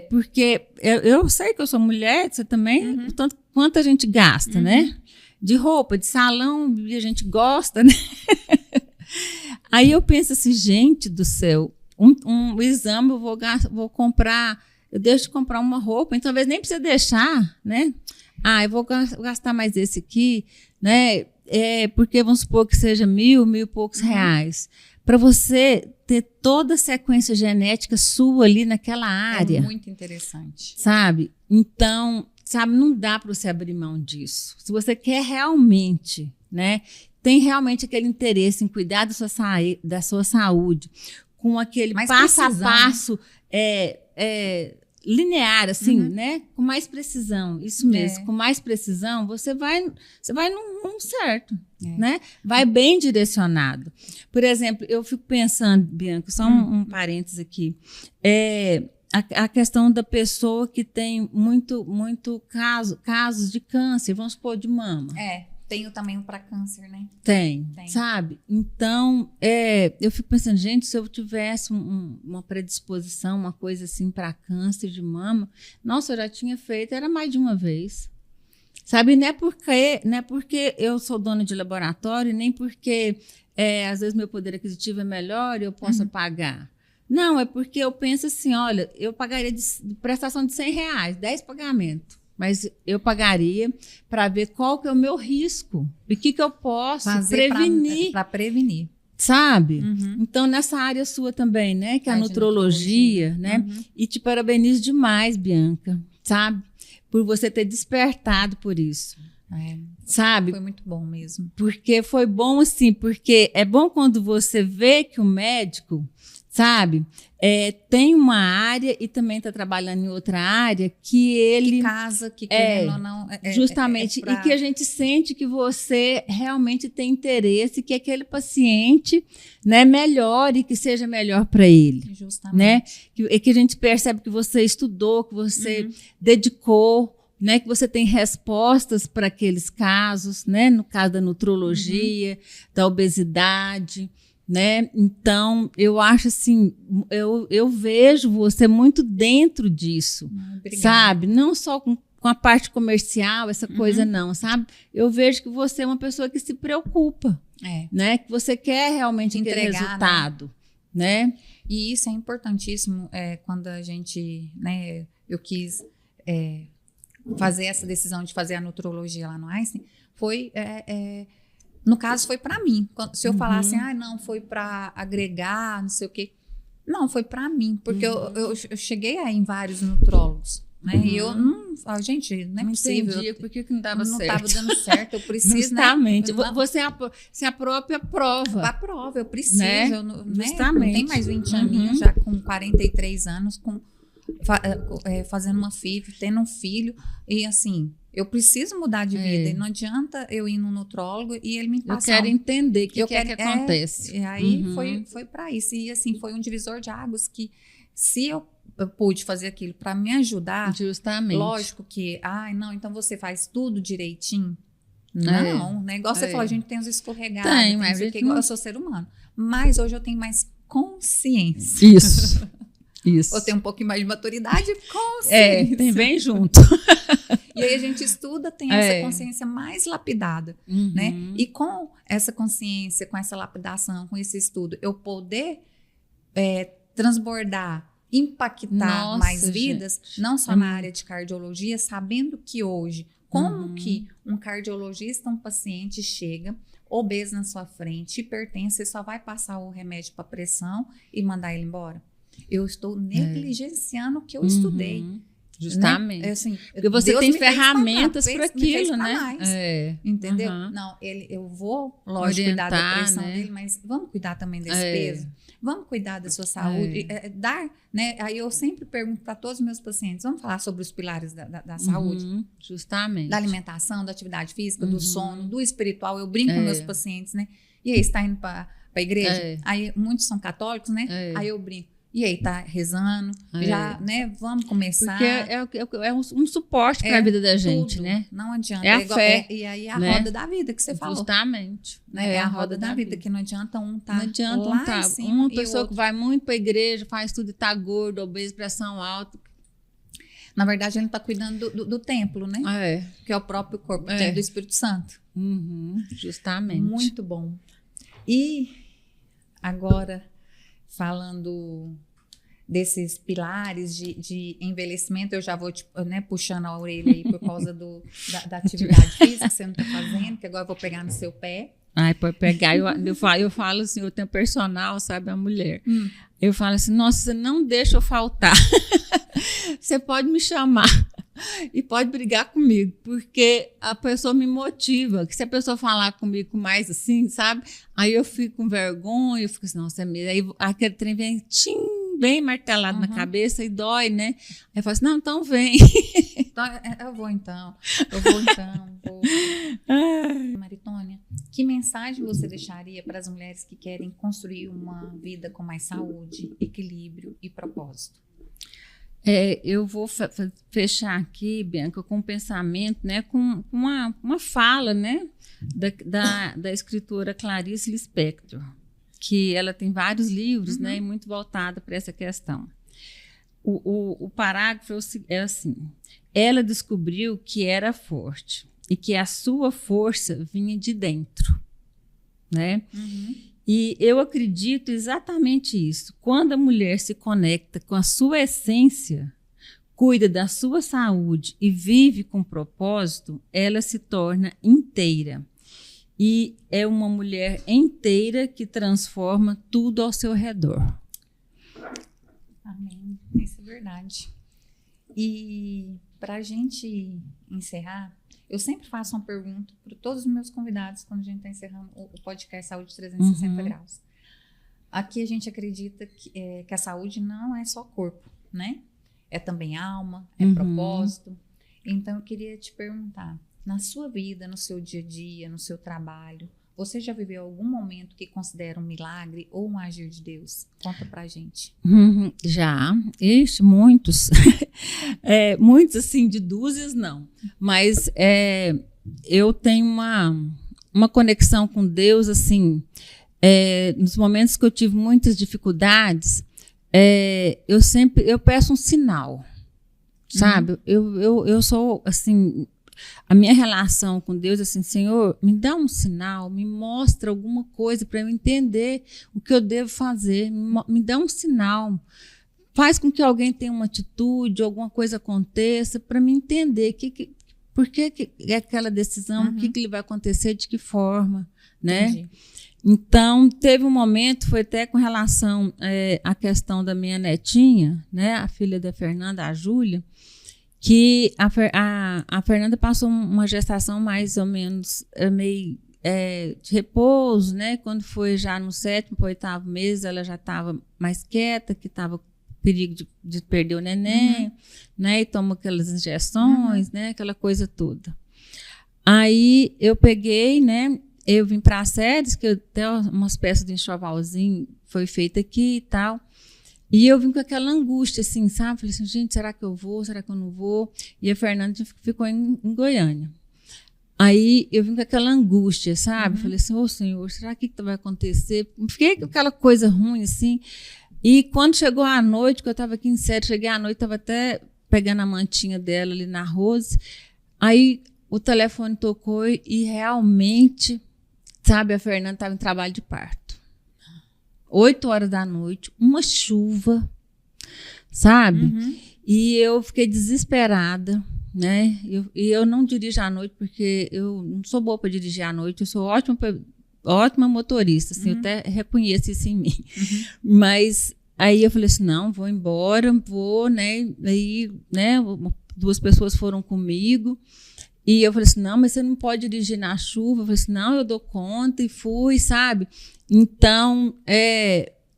Porque eu sei que eu sou mulher, você também, tanto quanto a gente gasta, né? De roupa, de salão, e a gente gosta, né? Aí eu penso assim, gente do céu, um exame eu vou comprar, eu deixo de comprar uma roupa, então talvez nem precisa deixar, né? Eu vou gastar mais esse aqui, né? Porque vamos supor que seja mil e poucos reais. Para você ter toda a sequência genética sua ali naquela área. É muito interessante. Sabe? Então, não dá para você abrir mão disso. Se você quer realmente, né? Tem realmente aquele interesse em cuidar da sua saúde, com aquele passo a passo, linear, assim, né? Com mais precisão, isso mesmo. Com mais precisão, você vai num rumo certo, né? Vai bem direcionado. Por exemplo, eu fico pensando, Bianca, só um parênteses aqui, a questão da pessoa que tem muito casos de câncer, vamos supor, de mama. Tenho também para câncer, né? Tem, sabe? Então, eu fico pensando, gente, se eu tivesse uma predisposição, uma coisa assim para câncer de mama, nossa, eu já tinha feito, era mais de uma vez. Sabe? Não é porque eu sou dona de laboratório, nem porque às vezes meu poder aquisitivo é melhor e eu posso pagar. Não, é porque eu penso assim, olha, eu pagaria de prestação de R$100, 10 pagamentos. Mas eu pagaria para ver qual que é o meu risco. E o que eu posso prevenir. Para prevenir. Sabe? Então, nessa área sua também, né? Que é a nutrologia, né? E te parabenizo demais, Bianca, sabe? Por você ter despertado por isso. Sabe? Foi muito bom mesmo. Porque foi bom, assim, porque é bom quando você vê que o médico, sabe, tem uma área e também está trabalhando em outra área que ele... Que casa, que querendo ou não... justamente, e que a gente sente que você realmente tem interesse, que aquele paciente, né, melhore, que seja melhor para ele. Justamente. Né? Que a gente percebe que você estudou, que você dedicou, né, que você tem respostas para aqueles casos, né, no caso da nutrologia, da obesidade, né? Então, eu acho assim, eu vejo você muito dentro disso, sabe? Não só com com a parte comercial, essa coisa não, sabe? Eu vejo que você é uma pessoa que se preocupa, né? Que você quer realmente aquele resultado, né? E isso é importantíssimo quando a gente, né? Eu quis fazer essa decisão de fazer a nutrologia lá no Einstein, no caso foi para mim. Se eu falasse, não, foi para agregar, não sei o quê. Não, foi para mim, porque eu cheguei em vários nutrólogos, né? E eu não, gente, não é possível. Entendi, por que não dava certo? Não estava dando certo, eu preciso, justamente, né? Você é a própria prova. A prova, eu preciso, né? Justamente. Tem mais 20 aninhos, já com 43 anos, fazendo uma FIV, tendo um filho, e assim, eu preciso mudar de vida, e não adianta eu ir no nutrólogo e ele me passar. Eu quero entender o que acontece. E aí foi para isso, e assim, foi um divisor de águas que, se eu pude fazer aquilo para me ajudar, justamente. Lógico que, não, então você faz tudo direitinho. Não, né? Igual você falou, a gente tem os escorregados, mas eu sou ser humano, mas hoje eu tenho mais consciência. Isso. Ou tem um pouquinho mais de maturidade e consciência. Tem bem junto. E aí a gente estuda, tem essa consciência mais lapidada, né? E com essa consciência, com essa lapidação, com esse estudo, eu poder transbordar, impactar mais vidas, não só na área de cardiologia, sabendo que hoje, como que um cardiologista, um paciente chega obeso na sua frente, hipertenso, você só vai passar o remédio para pressão e mandar ele embora? Eu estou negligenciando o que eu estudei. Justamente. Né? Assim, porque você Deus tem ferramentas para aquilo, né? Mais, entendeu? Não, eu vou, lógico, cuidar da pressão dele, mas vamos cuidar também desse peso. Vamos cuidar da sua saúde. Né? Aí eu sempre pergunto para todos os meus pacientes, vamos falar sobre os pilares da saúde? Justamente. Da alimentação, da atividade física, do sono, do espiritual. Eu brinco com meus pacientes, né? E aí, você está indo para a igreja? Aí muitos são católicos, né? Aí eu brinco. E aí, tá rezando, já, né? Vamos começar. Porque é um suporte para a vida da gente, tudo. né? Não adianta. É a fé. E aí, a né? roda da vida que você falou. Justamente. Né? É a roda da vida, que não adianta um Não adianta lá em cima, uma pessoa que vai muito para a igreja, faz tudo e tá gordo, obeso, pressão alta. Na verdade, ele não tá cuidando do templo, né? Que é o próprio corpo, o templo do Espírito Santo. Justamente. Muito bom. E agora, falando desses pilares de envelhecimento, eu já vou puxando a orelha aí por causa da atividade física que você não está fazendo, que agora eu vou pegar no seu pé. Pode pegar. Eu falo assim, eu tenho personal, sabe, a mulher. Eu falo assim, nossa, você não deixa eu faltar. Você pode me chamar e pode brigar comigo, porque a pessoa me motiva. Que se a pessoa falar comigo mais assim, sabe? Aí eu fico com vergonha, eu fico assim, nossa, é mesmo. Aí aquele trem vem, bem martelado na cabeça e dói, né? Aí eu falo assim, não, então vem. Eu vou então. Maritônia, que mensagem você deixaria para as mulheres que querem construir uma vida com mais saúde, equilíbrio e propósito? Eu vou fechar aqui, Bianca, com um pensamento, né, com uma fala, né, da escritora Clarice Lispector, que ela tem vários livros, né, e muito voltada para essa questão. O parágrafo é assim: ela descobriu que era forte e que a sua força vinha de dentro, né? E eu acredito exatamente isso. Quando a mulher se conecta com a sua essência, cuida da sua saúde e vive com propósito, ela se torna inteira. E é uma mulher inteira que transforma tudo ao seu redor. Amém. Isso é verdade. E para a gente encerrar, eu sempre faço uma pergunta para todos os meus convidados quando a gente está encerrando o podcast Saúde 360 Graus. Aqui a gente acredita que a saúde não é só corpo, né? É também alma, é propósito. Então eu queria te perguntar, na sua vida, no seu dia a dia, no seu trabalho, você já viveu algum momento que considera um milagre ou um agir de Deus? Conta pra gente. Já, muitos. Muitos, assim, de dúzias, não. Mas eu tenho uma conexão com Deus, assim, nos momentos que eu tive muitas dificuldades, eu peço um sinal, sabe? Eu sou, assim, a minha relação com Deus, assim, Senhor, me dá um sinal, me mostra alguma coisa para eu entender o que eu devo fazer, me dá um sinal, faz com que alguém tenha uma atitude, alguma coisa aconteça, para me entender por que é aquela decisão, o que ele vai acontecer, de que forma, né? Entendi. Então, teve um momento, foi até com relação à questão da minha netinha, né, a filha da Fernanda, a Júlia, que a Fernanda passou uma gestação mais ou menos meio de repouso, né? Quando foi já no 7º para o 8º mês, ela já estava mais quieta, que estava perigo de perder o neném, né? E toma aquelas injeções, né? Aquela coisa toda. Aí eu peguei, né? Eu vim para as Sedes, que até umas peças de enxovalzinho foi feita aqui e tal. E eu vim com aquela angústia, assim, sabe? Falei assim, gente, será que eu vou? Será que eu não vou? E a Fernanda ficou em Goiânia. Aí eu vim com aquela angústia, sabe? Falei assim, ô Senhor, será que vai acontecer? Fiquei com aquela coisa ruim, assim. E quando chegou a noite, que eu estava aqui em Sedes, cheguei à noite, estava até pegando a mantinha dela ali na Rose. Aí o telefone tocou e realmente, sabe, a Fernanda estava em trabalho de parto. 8 horas da noite, uma chuva, sabe? E eu fiquei desesperada, né? E eu não dirijo à noite porque eu não sou boa para dirigir à noite, eu sou ótima motorista, assim, eu até reconheço isso em mim. Mas aí eu falei assim, não, vou embora, vou, né? Aí, né, 2 pessoas foram comigo. E eu falei assim, não, mas você não pode dirigir na chuva. Eu falei assim, não, eu dou conta, e fui, sabe? Então,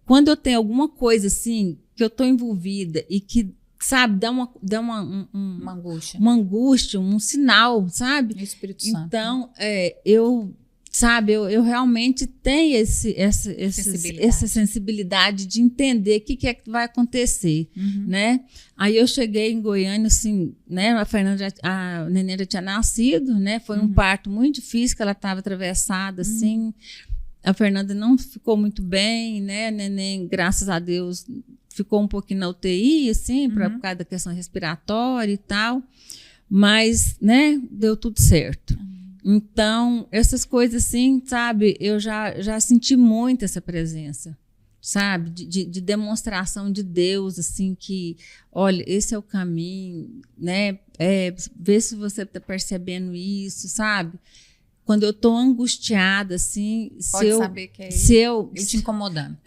quando eu tenho alguma coisa assim, que eu estou envolvida e que, sabe, dá uma angústia. Uma angústia, um sinal, sabe? O Espírito Santo. Então, eu realmente tenho essa sensibilidade de entender o que é que vai acontecer, né? Aí eu cheguei em Goiânia, assim, né? A neném já tinha nascido, né? Foi um parto muito difícil, que ela estava atravessada, assim. A Fernanda não ficou muito bem, né? A neném, graças a Deus, ficou um pouquinho na UTI, assim, por causa da questão respiratória e tal. Mas, né? Deu tudo certo. Então, essas coisas assim, sabe, eu já senti muito essa presença, sabe, de demonstração de Deus, assim, que, olha, esse é o caminho, né, vê se você está percebendo isso, sabe, quando eu estou angustiada, assim, pode saber que é ele te incomodando.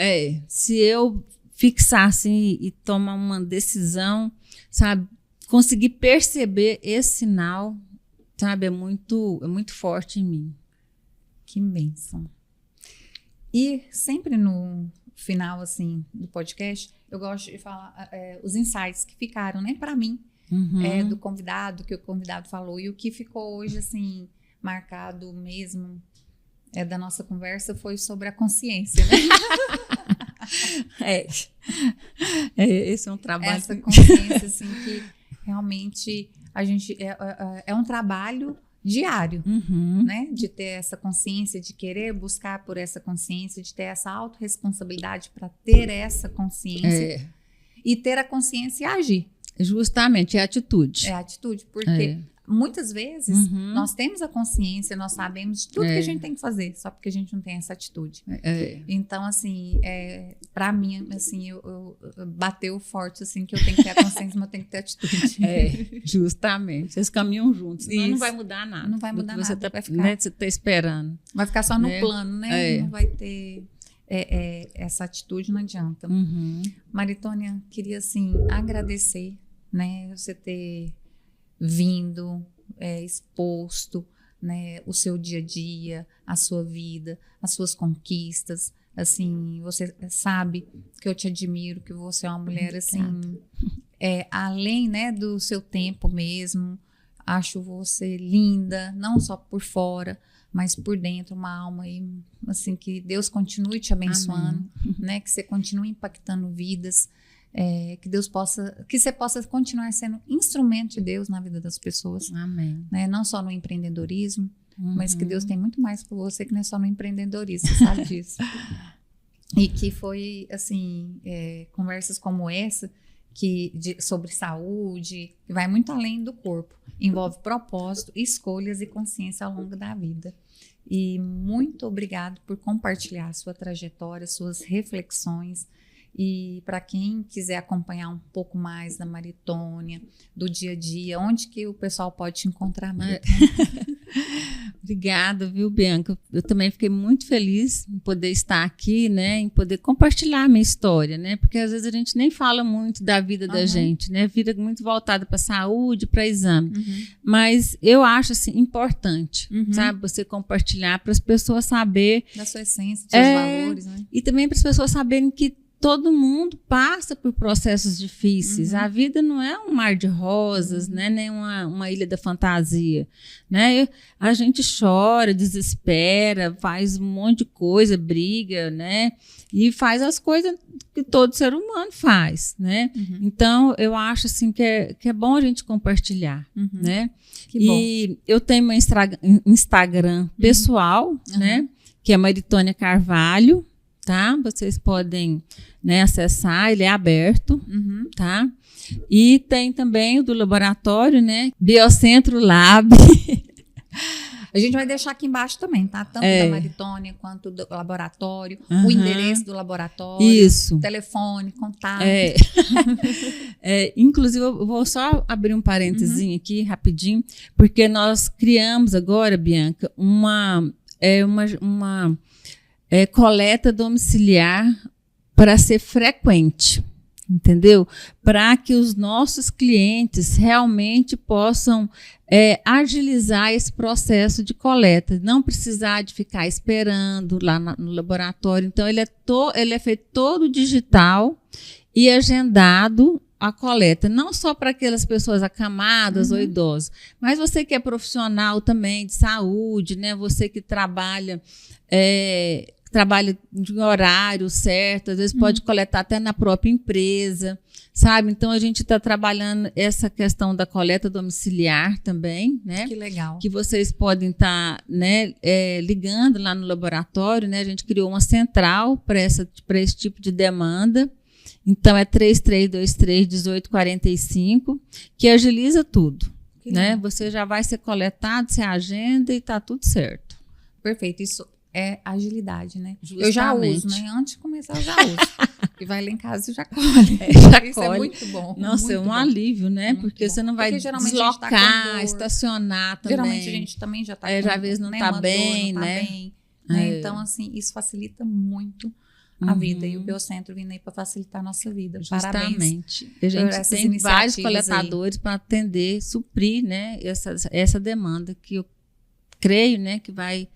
Se eu fixar, assim, e tomar uma decisão, sabe, conseguir perceber esse sinal, sabe, é muito forte em mim. Que bênção. E sempre no final, assim, do podcast, eu gosto de falar os insights que ficaram, né, para mim, do convidado, que o convidado falou, e o que ficou hoje, assim, marcado mesmo da nossa conversa foi sobre a consciência, né? Esse é um trabalho. Essa consciência, assim, que realmente a gente é um trabalho diário, né? De ter essa consciência, de querer buscar por essa consciência, de ter essa autorresponsabilidade para ter essa consciência e ter a consciência e agir. Justamente, é atitude. É atitude, porque muitas vezes nós temos a consciência, nós sabemos tudo que a gente tem que fazer, só porque a gente não tem essa atitude. Então, assim, para mim, assim, eu bateu forte, assim, que eu tenho que ter a consciência, mas eu tenho que ter atitude. Justamente. Eles caminham juntos, senão não vai mudar nada. Não vai mudar nada. Você está esperando. Vai ficar só no plano, né? Não vai ter essa atitude, não adianta. Maritônia, queria, assim, agradecer, né, você ter vindo, exposto, né, o seu dia a dia, a sua vida, as suas conquistas. Assim, você sabe que eu te admiro, que você é uma mulher, assim, além, né, do seu tempo mesmo. Acho você linda, não só por fora, mas por dentro, uma alma aí, assim, que Deus continue te abençoando, né, que você continue impactando vidas. Que você possa continuar sendo instrumento de Deus na vida das pessoas. Amém. Né? Não só no empreendedorismo, mas que Deus tem muito mais para você, que não é só no empreendedorismo, você sabe disso. E que foi, assim, conversas como essa sobre saúde, que vai muito além do corpo. Envolve propósito, escolhas e consciência ao longo da vida. E muito obrigado por compartilhar sua trajetória, suas reflexões. E para quem quiser acompanhar um pouco mais da Maritônia, do dia a dia, onde que o pessoal pode te encontrar, Maritônia? Obrigada, viu, Bianca? Eu também fiquei muito feliz em poder estar aqui, né, em poder compartilhar a minha história, né, porque às vezes a gente nem fala muito da vida da gente, né, vida muito voltada para saúde, para exame, mas eu acho assim importante, sabe, você compartilhar para as pessoas saber da sua essência, dos seus valores, né? E também para as pessoas saberem que todo mundo passa por processos difíceis. A vida não é um mar de rosas, né? Nem uma ilha da fantasia. Né? A gente chora, desespera, faz um monte de coisa, briga, né? E faz as coisas que todo ser humano faz. Né? Então, eu acho assim, que é bom a gente compartilhar. Né? E eu tenho meu Instagram pessoal, né? Que é Maritônia Carvalho. Tá? Vocês podem, né, acessar, ele é aberto, tá? E tem também o do laboratório, né? Biocentro Lab. A gente vai deixar aqui embaixo também, tá? Tanto da Maritônia quanto do laboratório, o endereço do laboratório, telefone, contato. Inclusive, eu vou só abrir um parênteses aqui, rapidinho, porque nós criamos agora, Bianca, uma coleta domiciliar para ser frequente, entendeu? Para que os nossos clientes realmente possam agilizar esse processo de coleta, não precisar de ficar esperando lá no laboratório. Então, ele é feito todo digital e agendado a coleta, não só para aquelas pessoas acamadas ou idosas, mas você que é profissional também de saúde, né? Você que trabalha de horário certo, às vezes pode coletar até na própria empresa, sabe? Então, a gente está trabalhando essa questão da coleta domiciliar também, né? Que legal. Que vocês podem estar, né, ligando lá no laboratório, né? A gente criou uma central para esse tipo de demanda. Então, é 3323-1845, que agiliza tudo, né? Você já vai ser coletado, você agenda e está tudo certo. Perfeito, isso é agilidade, né? Justamente. Eu já uso, né? Antes de começar, eu já uso. E vai lá em casa e já colhe. Isso é muito bom. Nossa, muito é um bom. alívio, né? Muito porque bom. você não vai deslocar, estacionar também. Geralmente a gente também já está com às vezes não está bem, não tá né? bem, né? Então, assim, isso facilita muito a vida. E o Biocentro vindo aí para facilitar a nossa vida. Justamente. Parabéns. A gente tem vários coletadores para atender, suprir, né, essa demanda que eu creio, né, que vai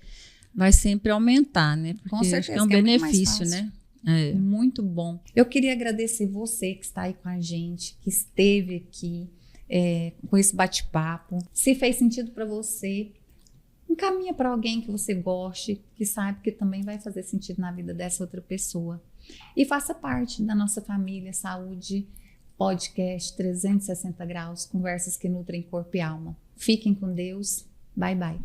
sempre aumentar, né? Porque com certeza, acho que é um benefício, né? Muito bom. Eu queria agradecer você que está aí com a gente, que esteve aqui com esse bate-papo. Se fez sentido para você, encaminha para alguém que você goste, que sabe que também vai fazer sentido na vida dessa outra pessoa. E faça parte da nossa família Saúde Podcast 360 Graus, conversas que nutrem corpo e alma. Fiquem com Deus. Bye, bye.